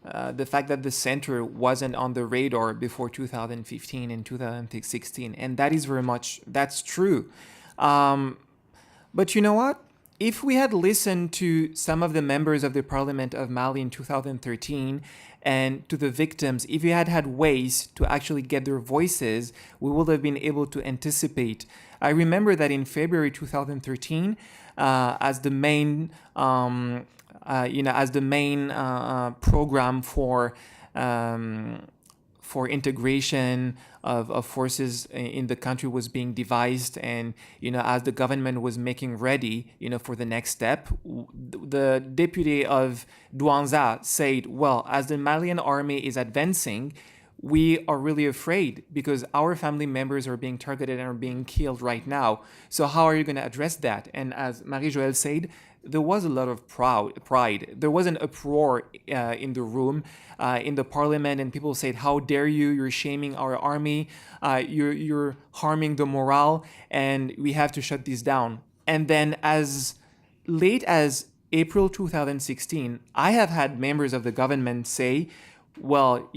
[SPEAKER 6] the fact that the center wasn't on the radar before 2015 and 2016, and that is very much, that's true. But you know what? if we had listened to some of the members of the Parliament of Mali in 2013 and to the victims, if we had had ways to actually get their voices, we would have been able to anticipate. I remember that in February 2013, as the main, program for integration of forces in the country was being devised, and as the government was making ready for the next step, the deputy of Douanza said, well, as the Malian army is advancing, we are really afraid because our family members are being targeted and are being killed right now. So how are you going to address that? And as Marie-Joëlle said, there was a lot of pride. There was an uproar in the room, in the parliament, and people said, how dare you, you're shaming our army, you're harming the morale, and we have to shut this down. And then as late as April 2016, I have had members of the government say, well,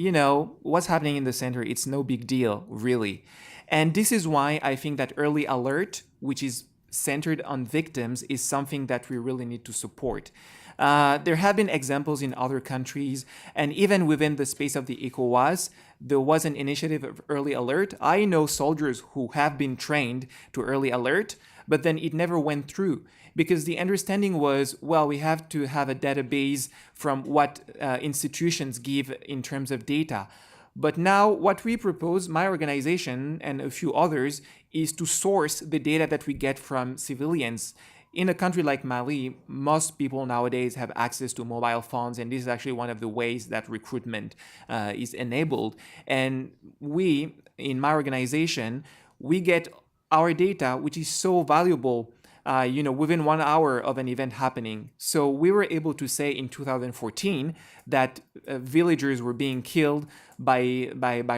[SPEAKER 6] what's happening in the center, it's no big deal, really. And this is why I think that early alert, which is centered on victims, is something that we really need to support. There have been examples in other countries, and even within the space of the ECOWAS, there was an initiative of early alert. I know soldiers who have been trained to early alert, but then it never went through because the understanding was, well, we have to have a database from what institutions give in terms of data. But now what we propose, my organization and a few others, is to source the data that we get from civilians. In a country like Mali, most people nowadays have access to mobile phones, and this is actually one of the ways that recruitment is enabled. And we, in my organization, we get our data, which is so valuable, within 1 hour of an event happening. So we were able to say in 2014 that villagers were being killed by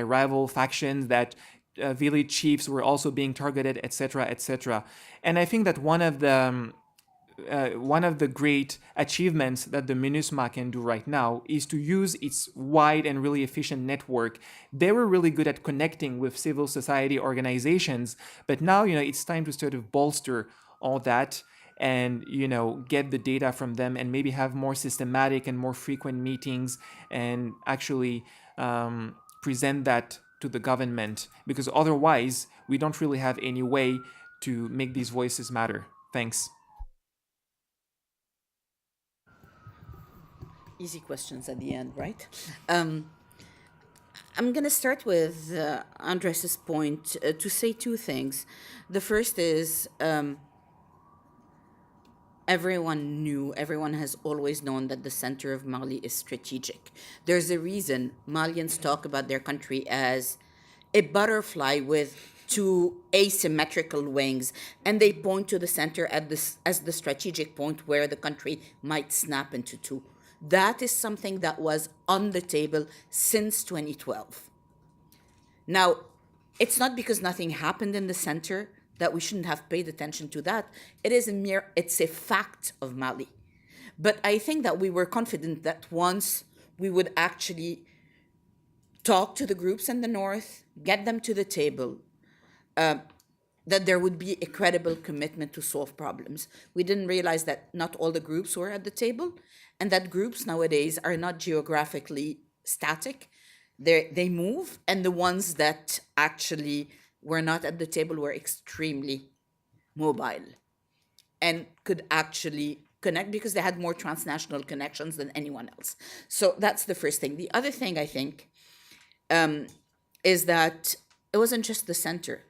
[SPEAKER 6] rival factions, that village chiefs were also being targeted, etc., etc. And I think that one of the great achievements that the MINUSMA can do right now is to use its wide and really efficient network. They were really good at connecting with civil society organizations, but now it's time to sort of bolster all that and get the data from them and maybe have more systematic and more frequent meetings and actually present that to the government, because otherwise we don't really have any way to make these voices matter. Thanks.
[SPEAKER 5] Easy questions at the end, right? I'm going to start with Andres's point to say two things. The first is everyone has always known that the center of Mali is strategic. There's a reason Malians talk about their country as a butterfly with two asymmetrical wings, and they point to the center as the strategic point where the country might snap into two. That is something that was on the table since 2012. Now, it's not because nothing happened in the center that we shouldn't have paid attention to that. It's a fact of Mali. But I think that we were confident that once we would actually talk to the groups in the north, get them to the table, that there would be a credible commitment to solve problems. We didn't realize that not all the groups were at the table, and that groups nowadays are not geographically static. They move, and the ones that actually were not at the table were extremely mobile and could actually connect because they had more transnational connections than anyone else. So that's the first thing. The other thing, I think, is that it wasn't just the center.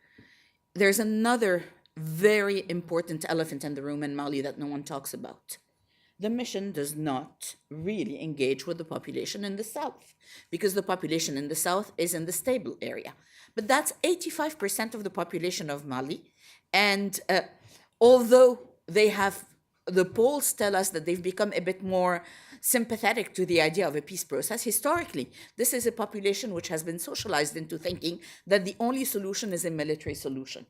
[SPEAKER 5] There's another very important elephant in the room in Mali that no one talks about. The mission does not really engage with the population in the south because the population in the south is in the stable area. But that's 85% of the population of Mali. And although the polls tell us that they've become a bit more sympathetic to the idea of a peace process, historically, this is a population which has been socialized into thinking that the only solution is a military solution.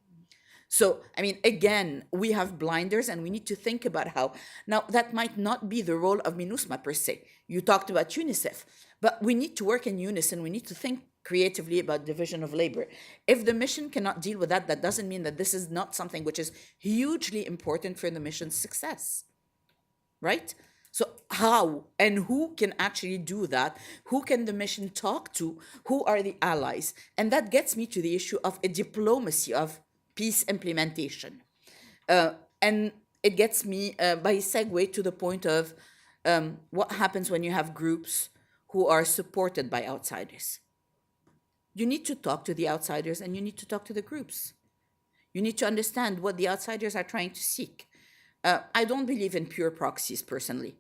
[SPEAKER 5] So, again, we have blinders and we need to think about how. Now, that might not be the role of MINUSMA per se. You talked about UNICEF, but we need to work in unison. We need to think creatively about division of labor. If the mission cannot deal with that, that doesn't mean that this is not something which is hugely important for the mission's success, right? So how and who can actually do that? Who can the mission talk to? Who are the allies? And that gets me to the issue of a diplomacy of peace implementation. And it gets me by segue to the point of what happens when you have groups who are supported by outsiders. You need to talk to the outsiders and you need to talk to the groups. You need to understand what the outsiders are trying to seek. I don't believe in pure proxies personally.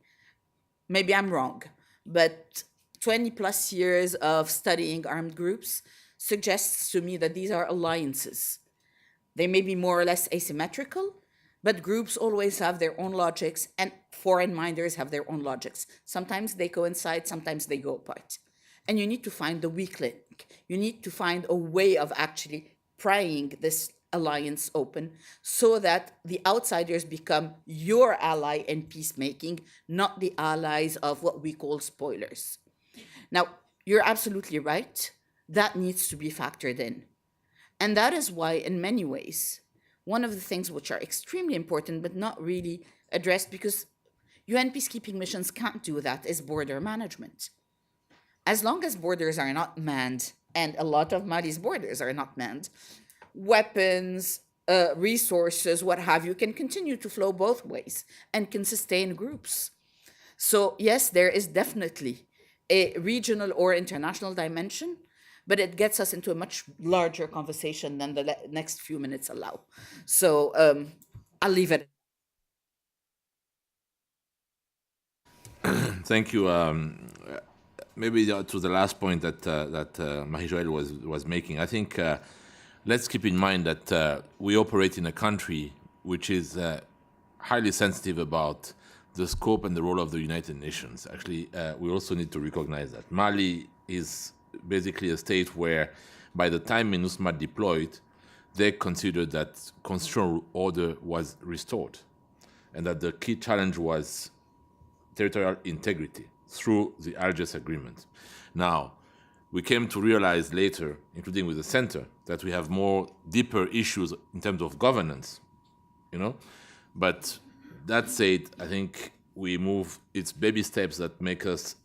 [SPEAKER 5] Maybe I'm wrong, but 20 plus years of studying armed groups suggests to me that these are alliances. They may be more or less asymmetrical, but groups always have their own logics and foreign minders have their own logics. Sometimes they coincide, sometimes they go apart. And you need to find the weak link. You need to find a way of actually prying this alliance open so that the outsiders become your ally in peacemaking, not the allies of what we call spoilers. Now, you're absolutely right. That needs to be factored in. And that is why, in many ways, one of the things which are extremely important but not really addressed, because UN peacekeeping missions can't do that, is border management. As long as borders are not manned, and a lot of Mali's borders are not manned, weapons, resources, what have you, can continue to flow both ways and can sustain groups. So yes, there is definitely a regional or international dimension, but it gets us into a much larger conversation than the next few minutes allow. So I'll leave it.
[SPEAKER 4] Thank you. Maybe to the last point that Marie-Joëlle was making, I think let's keep in mind that we operate in a country which is highly sensitive about the scope and the role of the United Nations. Actually, we also need to recognize that Mali is basically a state where, by the time MINUSMA deployed, they considered that constitutional order was restored, and that the key challenge was territorial integrity through the Algiers Agreement. Now, we came to realize later, including with the center, that we have more deeper issues in terms of governance, But that said, I think we move, it's baby steps that make us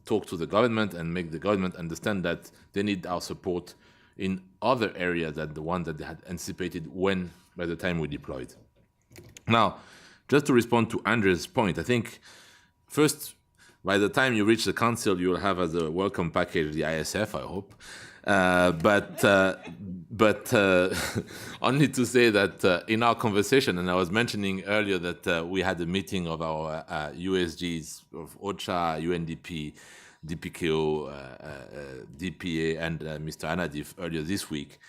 [SPEAKER 4] talk to the government and make the government understand that they need our support in other areas than the one that they had anticipated by the time we deployed. Now, just to respond to Andre's point, I think first, by the time you reach the council, you will have as a welcome package the ISF, I hope. But only to say that in our conversation, and I was mentioning earlier that we had a meeting of our USGs of OCHA, UNDP, DPKO, DPA, and Mr. Anadif earlier this week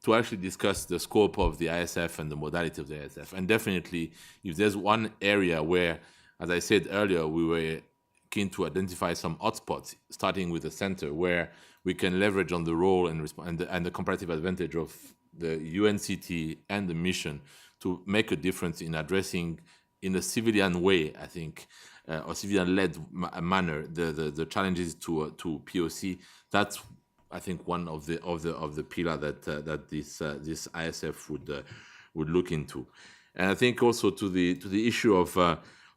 [SPEAKER 4] to actually discuss the scope of the ISF and the modality of the ISF. And definitely, if there's one area where, as I said earlier, we were keen to identify some hotspots, starting with the center, where we can leverage on the role and the comparative advantage of the UNCT and the mission to make a difference in addressing, in a civilian way, I think, or civilian-led manner, the challenges to POC. That's, I think, one of the pillar that this ISF would look into. And I think also to the issue of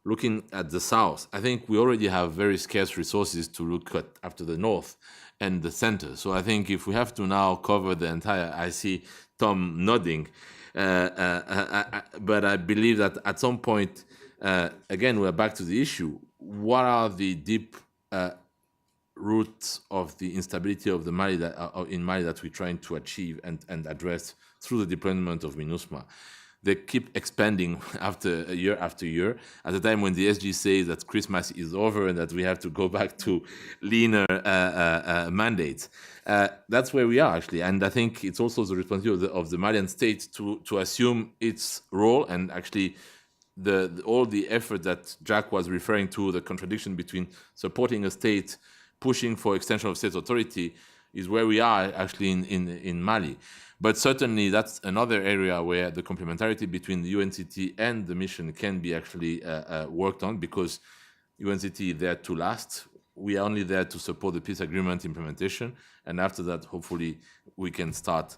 [SPEAKER 4] looking at the south, I think we already have very scarce resources to look at after the north and the center. So I think if we have to now cover the entire, I see Tom nodding, but I believe that at some point, again, we're back to the issue. What are the deep roots of the instability of the Mali in Mali that we're trying to achieve and address through the deployment of MINUSMA? They keep expanding after year. At the time when the SG says that Christmas is over and that we have to go back to leaner mandates, that's where we are actually. And I think it's also the responsibility of the Malian state to assume its role, and actually all the effort that Jack was referring to, the contradiction between supporting a state, pushing for extension of state authority, is where we are actually in Mali. But certainly that's another area where the complementarity between the UNCT and the mission can be actually worked on, because UNCT is there to last. we are only there to support the peace agreement implementation, and after that, hopefully, we can start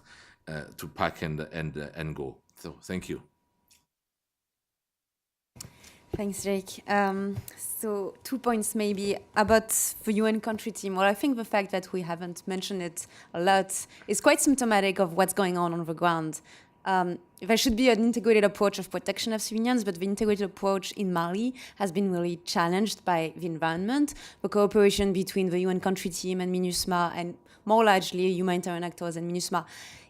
[SPEAKER 4] to pack and go. So, thank you.
[SPEAKER 3] Thanks, Jake. So 2 points maybe about the UN country team. Well, I think the fact that we haven't mentioned it a lot is quite symptomatic of what's going on the ground. There should be an integrated approach of protection of civilians, but the integrated approach in Mali has been really challenged by the environment. The cooperation between the UN country team and MINUSMA, and more largely humanitarian actors and MINUSMA,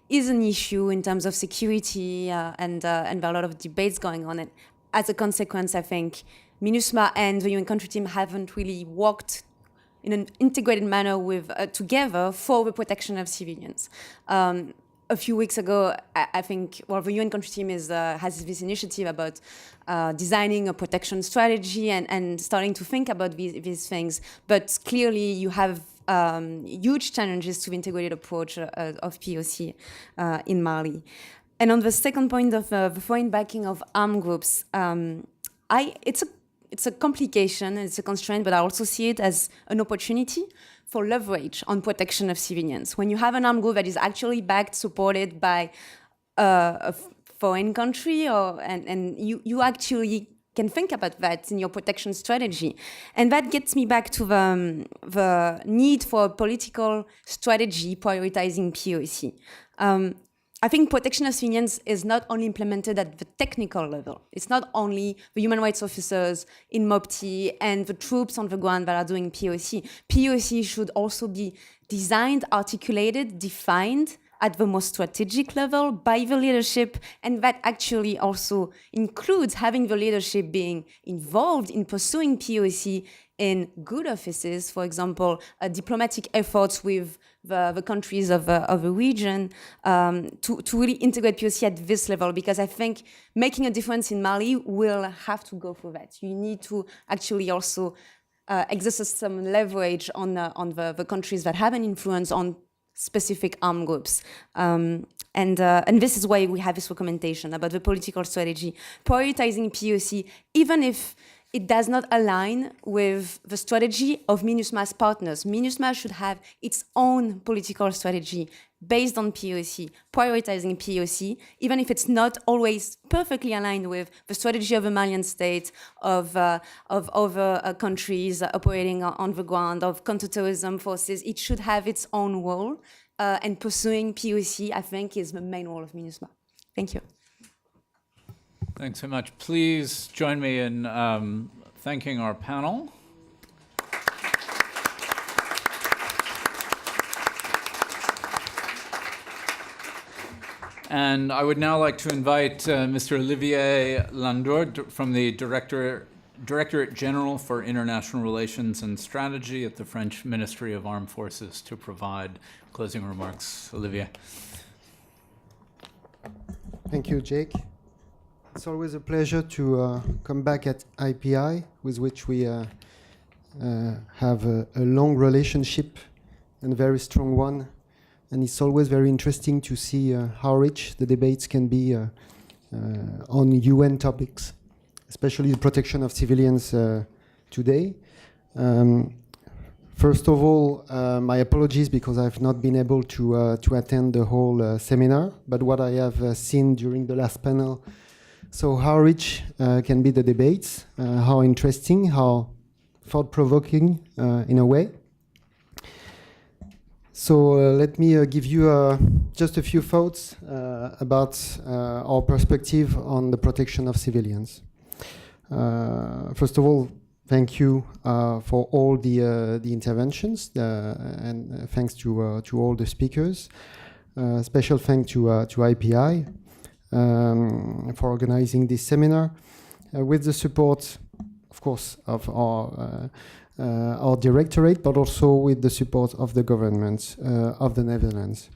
[SPEAKER 3] is an issue in terms of security, and there are a lot of debates going on. And as a consequence, I think MINUSMA and the UN country team haven't really worked in an integrated manner with together for the protection of civilians. A few weeks ago, I think, well, the UN country team has this initiative about designing a protection strategy and starting to think about these things. But clearly, you have huge challenges to the integrated approach of POC in Mali. And on the second point of the foreign backing of armed groups, it's a complication, it's a constraint, but I also see it as an opportunity for leverage on protection of civilians. When you have an armed group that is actually backed, supported by a foreign country, and you actually can think about that in your protection strategy. And that gets me back to the need for a political strategy prioritizing POC. I think protection of civilians is not only implemented at the technical level. It's not only the human rights officers in Mopti and the troops on the ground that are doing POC. POC should also be designed, articulated, defined at the most strategic level by the leadership, and that actually also includes having the leadership being involved in pursuing POC in good offices, for example, diplomatic efforts with the countries of the region, to really integrate POC at this level, because I think making a difference in Mali will have to go through that. You need to actually also exercise some leverage on the countries that have an influence on specific armed groups. And this is why we have this recommendation about the political strategy, prioritizing POC, even if it does not align with the strategy of MINUSMA's partners. MINUSMA should have its own political strategy based on POC, prioritizing POC, even if it's not always perfectly aligned with the strategy of the Malian state, of other countries operating on the ground, of counterterrorism forces. It should have its own role, and pursuing POC, I think, is the main role of MINUSMA. Thank you.
[SPEAKER 1] Thanks so much. Please join me in thanking our panel. And I would now like to invite Mr. Olivier Landour from the Directorate General for International Relations and Strategy at the French Ministry of Armed Forces to provide closing remarks. Olivier.
[SPEAKER 14] Thank you, Jake. It's always a pleasure to come back at IPI, with which we have a long relationship and a very strong one. And it's always very interesting to see how rich the debates can be on UN topics, especially the protection of civilians today. First of all, my apologies because I've not been able to attend the whole seminar, but what I have seen during the last panel, so how rich can be the debates, how interesting, how thought-provoking in a way. So let me give you just a few thoughts about our perspective on the protection of civilians. First of all, thank you for all the interventions, and thanks to all the speakers. Special thanks to IPI for organizing this seminar, with the support, of course, of our directorate, but also with the support of the government of the Netherlands.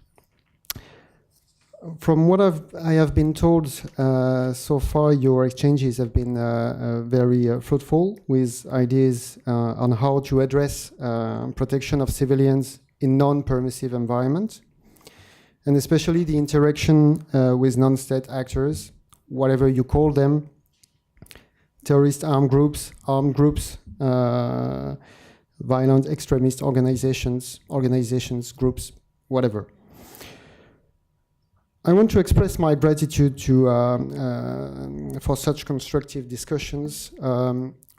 [SPEAKER 14] From what I have been told so far, your exchanges have been very fruitful, with ideas on how to address protection of civilians in non-permissive environments, and especially the interaction with non-state actors, whatever you call them, terrorist armed groups, violent extremist organizations, groups, whatever. I want to express my gratitude for such constructive discussions,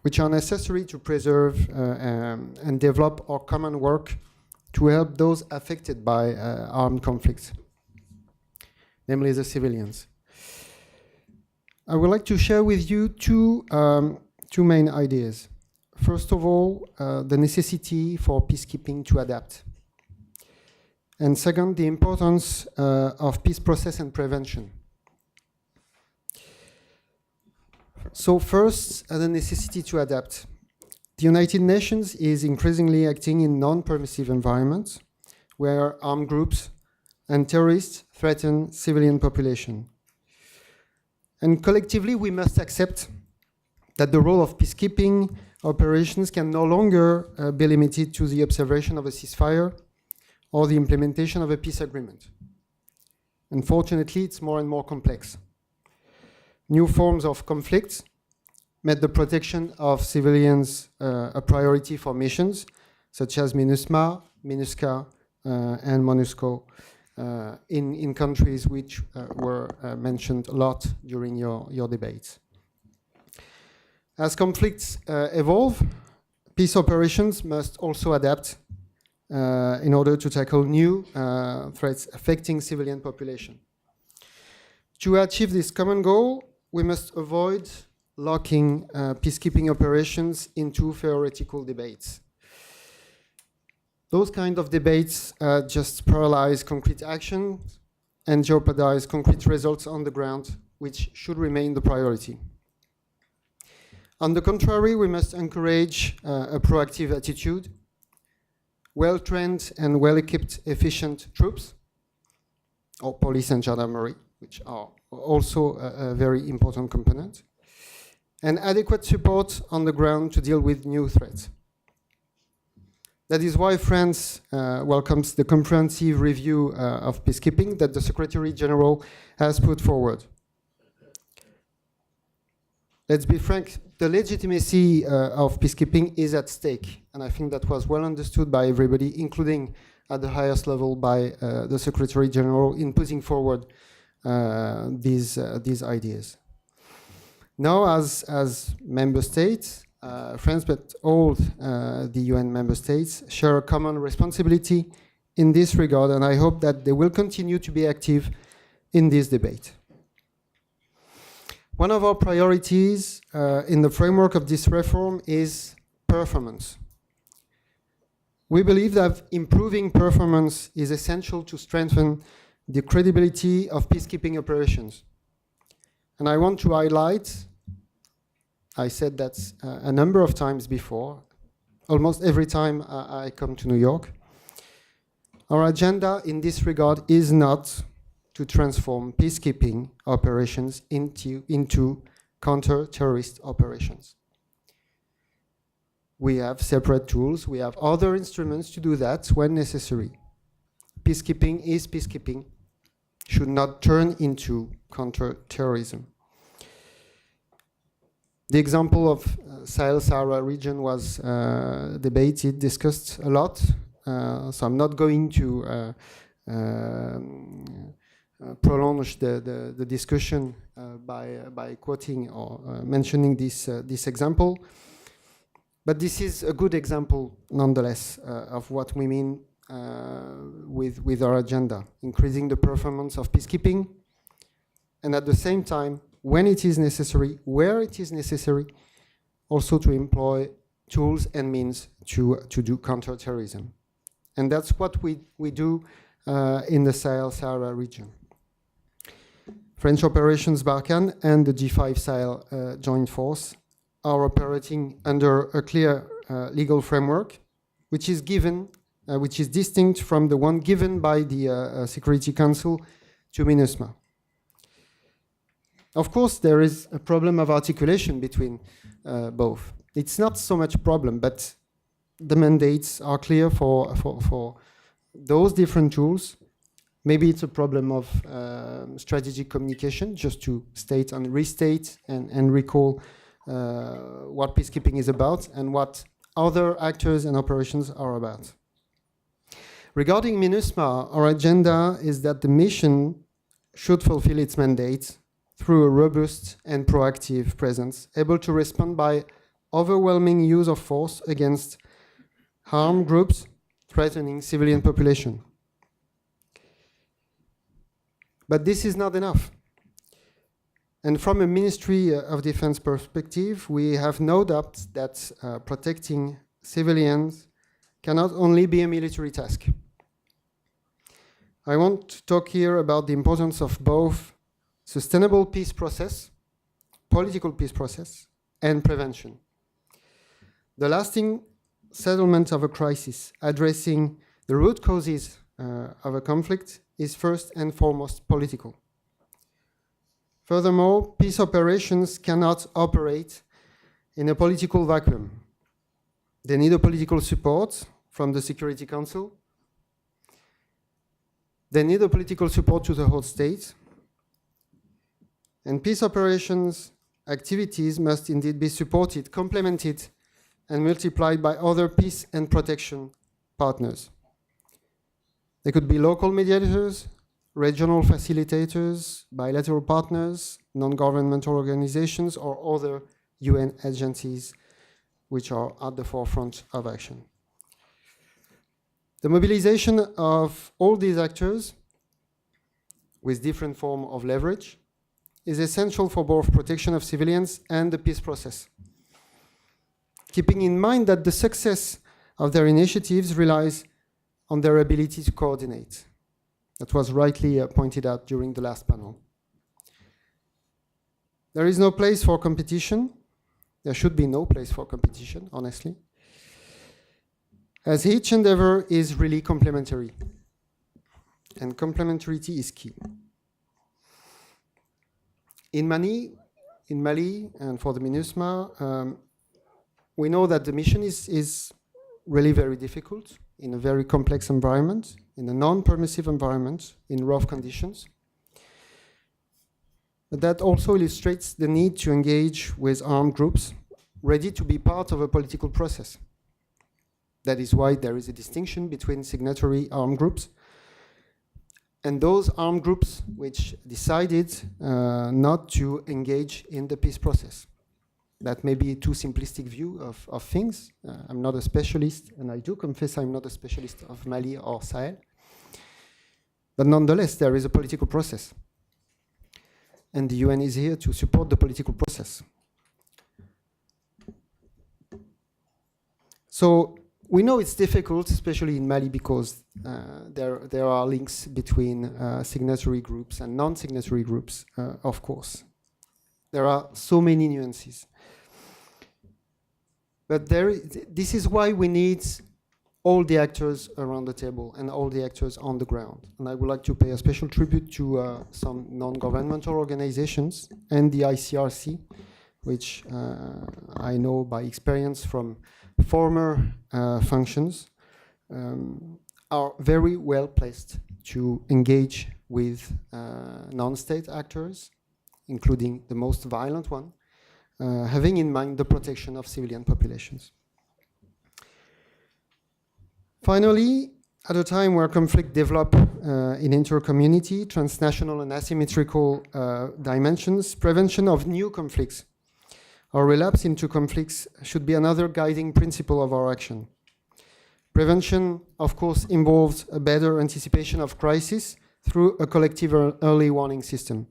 [SPEAKER 14] which are necessary to preserve and develop our common work to help those affected by armed conflicts, namely the civilians. I would like to share with you two main ideas. First of all, the necessity for peacekeeping to adapt. And second, the importance of peace process and prevention. So first, the necessity to adapt. The United Nations is increasingly acting in non-permissive environments where armed groups and terrorists threaten civilian population. And collectively, we must accept that the role of peacekeeping operations can no longer be limited to the observation of a ceasefire or the implementation of a peace agreement. Unfortunately, it's more and more complex. New forms of conflicts made the protection of civilians a priority for missions, such as MINUSMA, MINUSCA, and MONUSCO, in countries which were mentioned a lot during your debates. As conflicts evolve, peace operations must also adapt in order to tackle new threats affecting civilian population. To achieve this common goal, we must avoid locking peacekeeping operations into theoretical debates. Those kind of debates just paralyze concrete action and jeopardize concrete results on the ground, which should remain the priority. On the contrary, we must encourage a proactive attitude, well-trained and well-equipped, efficient troops, or police and gendarmerie, which are also a very important component, and adequate support on the ground to deal with new threats. That is why France welcomes the comprehensive review of peacekeeping that the Secretary General has put forward. Let's be frank, the legitimacy of peacekeeping is at stake, and I think that was well understood by everybody, including at the highest level by the Secretary General in putting forward these ideas. Now, as member states, France, but all the UN member states share a common responsibility in this regard, and I hope that they will continue to be active in this debate. One of our priorities in the framework of this reform is performance. We believe that improving performance is essential to strengthen the credibility of peacekeeping operations. And I want to highlight, I said that a number of times before, almost every time I come to New York, our agenda in this regard is not to transform peacekeeping operations into counter-terrorist operations. We have separate tools, we have other instruments to do that when necessary. Peacekeeping is peacekeeping, should not turn into counter-terrorism. The example of Sahel-Sahara region was debated, discussed a lot, so I'm not going to prolong the discussion by quoting or mentioning this example. But this is a good example, nonetheless, of what we mean with our agenda, increasing the performance of peacekeeping, and at the same time, when it is necessary, where it is necessary, also to employ tools and means to do counterterrorism. And that's what we do in the Sahel-Sahara region. French Operations Barkhane and the G5 Sahel Joint Force are operating under a clear legal framework, which is distinct from the one given by the Security Council to MINUSMA. Of course, there is a problem of articulation between both. It's not so much a problem, but the mandates are clear for those different tools. Maybe it's a problem of strategic communication, just to state and restate and recall what peacekeeping is about and what other actors and operations are about. Regarding MINUSMA, our agenda is that the mission should fulfill its mandate through a robust and proactive presence, able to respond by overwhelming use of force against armed groups threatening civilian population. But this is not enough. And from a Ministry of Defense perspective, we have no doubt that protecting civilians cannot only be a military task. I want to talk here about the importance of both sustainable peace process, political peace process, and prevention. The lasting settlement of a crisis, addressing the root causes of a conflict, is first and foremost political. Furthermore, peace operations cannot operate in a political vacuum. They need a political support from the Security Council. They need a political support to the host state. And peace operations activities must indeed be supported, complemented, and multiplied by other peace and protection partners. They could be local mediators, regional facilitators, bilateral partners, non-governmental organizations, or other UN agencies which are at the forefront of action. The mobilization of all these actors with different forms of leverage is essential for both protection of civilians and the peace process, keeping in mind that the success of their initiatives relies on their ability to coordinate. That was rightly pointed out during the last panel. There is no place for competition. There should be no place for competition, honestly, as each endeavor is really complementary, and complementarity is key. In Mali, and for the MINUSMA, we know that the mission is really very difficult in a very complex environment, in a non-permissive environment, in rough conditions. But that also illustrates the need to engage with armed groups ready to be part of a political process. That is why there is a distinction between signatory armed groups and those armed groups which decided not to engage in the peace process. That may be a too simplistic view of things. I'm not a specialist, and I do confess I'm not a specialist of Mali or Sahel. But nonetheless, there is a political process. And the UN is here to support the political process. So we know it's difficult, especially in Mali, because there are links between signatory groups and non-signatory groups, of course. There are so many nuances. But this is why we need all the actors around the table and all the actors on the ground. And I would like to pay a special tribute to some non-governmental organizations and the ICRC, which I know by experience from former functions, are very well placed to engage with non-state actors, including the most violent one, having in mind the protection of civilian populations. Finally, at a time where conflict develop in inter-community, transnational and asymmetrical dimensions, prevention of new conflicts or relapse into conflicts should be another guiding principle of our action. Prevention, of course, involves a better anticipation of crisis through a collective early warning system.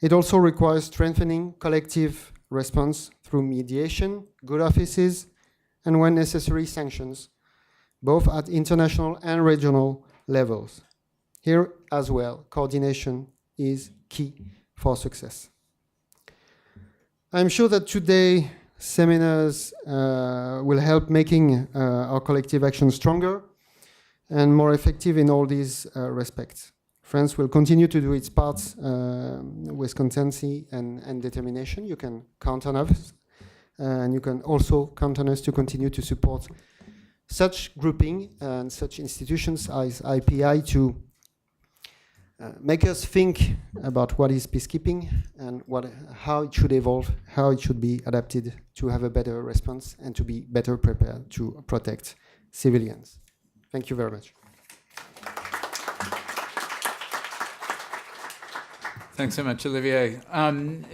[SPEAKER 14] It also requires strengthening collective response through mediation, good offices, and when necessary, sanctions, both at international and regional levels. Here as well, coordination is key for success. I'm sure that today seminars will help making our collective action stronger and more effective in all these respects. France will continue to do its part with constancy and determination. You can count on us, and you can also count on us to continue to support such grouping and such institutions as IPI to make us think about what is peacekeeping and how it should evolve, how it should be adapted to have a better response and to be better prepared to protect civilians. Thank you very much.
[SPEAKER 1] Thanks so much, Olivier.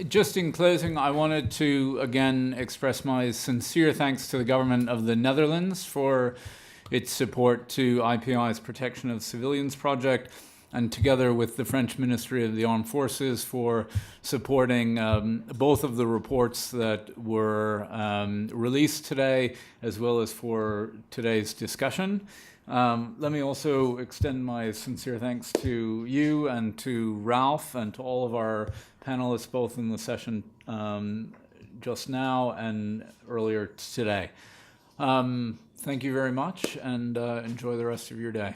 [SPEAKER 1] Just in closing, I wanted to again express my sincere thanks to the government of the Netherlands for its support to IPI's Protection of Civilians project, and together with the French Ministry of the Armed Forces for supporting both of the reports that were released today, as well as for today's discussion. Let me also extend my sincere thanks to you and to Ralph and to all of our panelists, both in the session just now and earlier today. Thank you very much, and enjoy the rest of your day.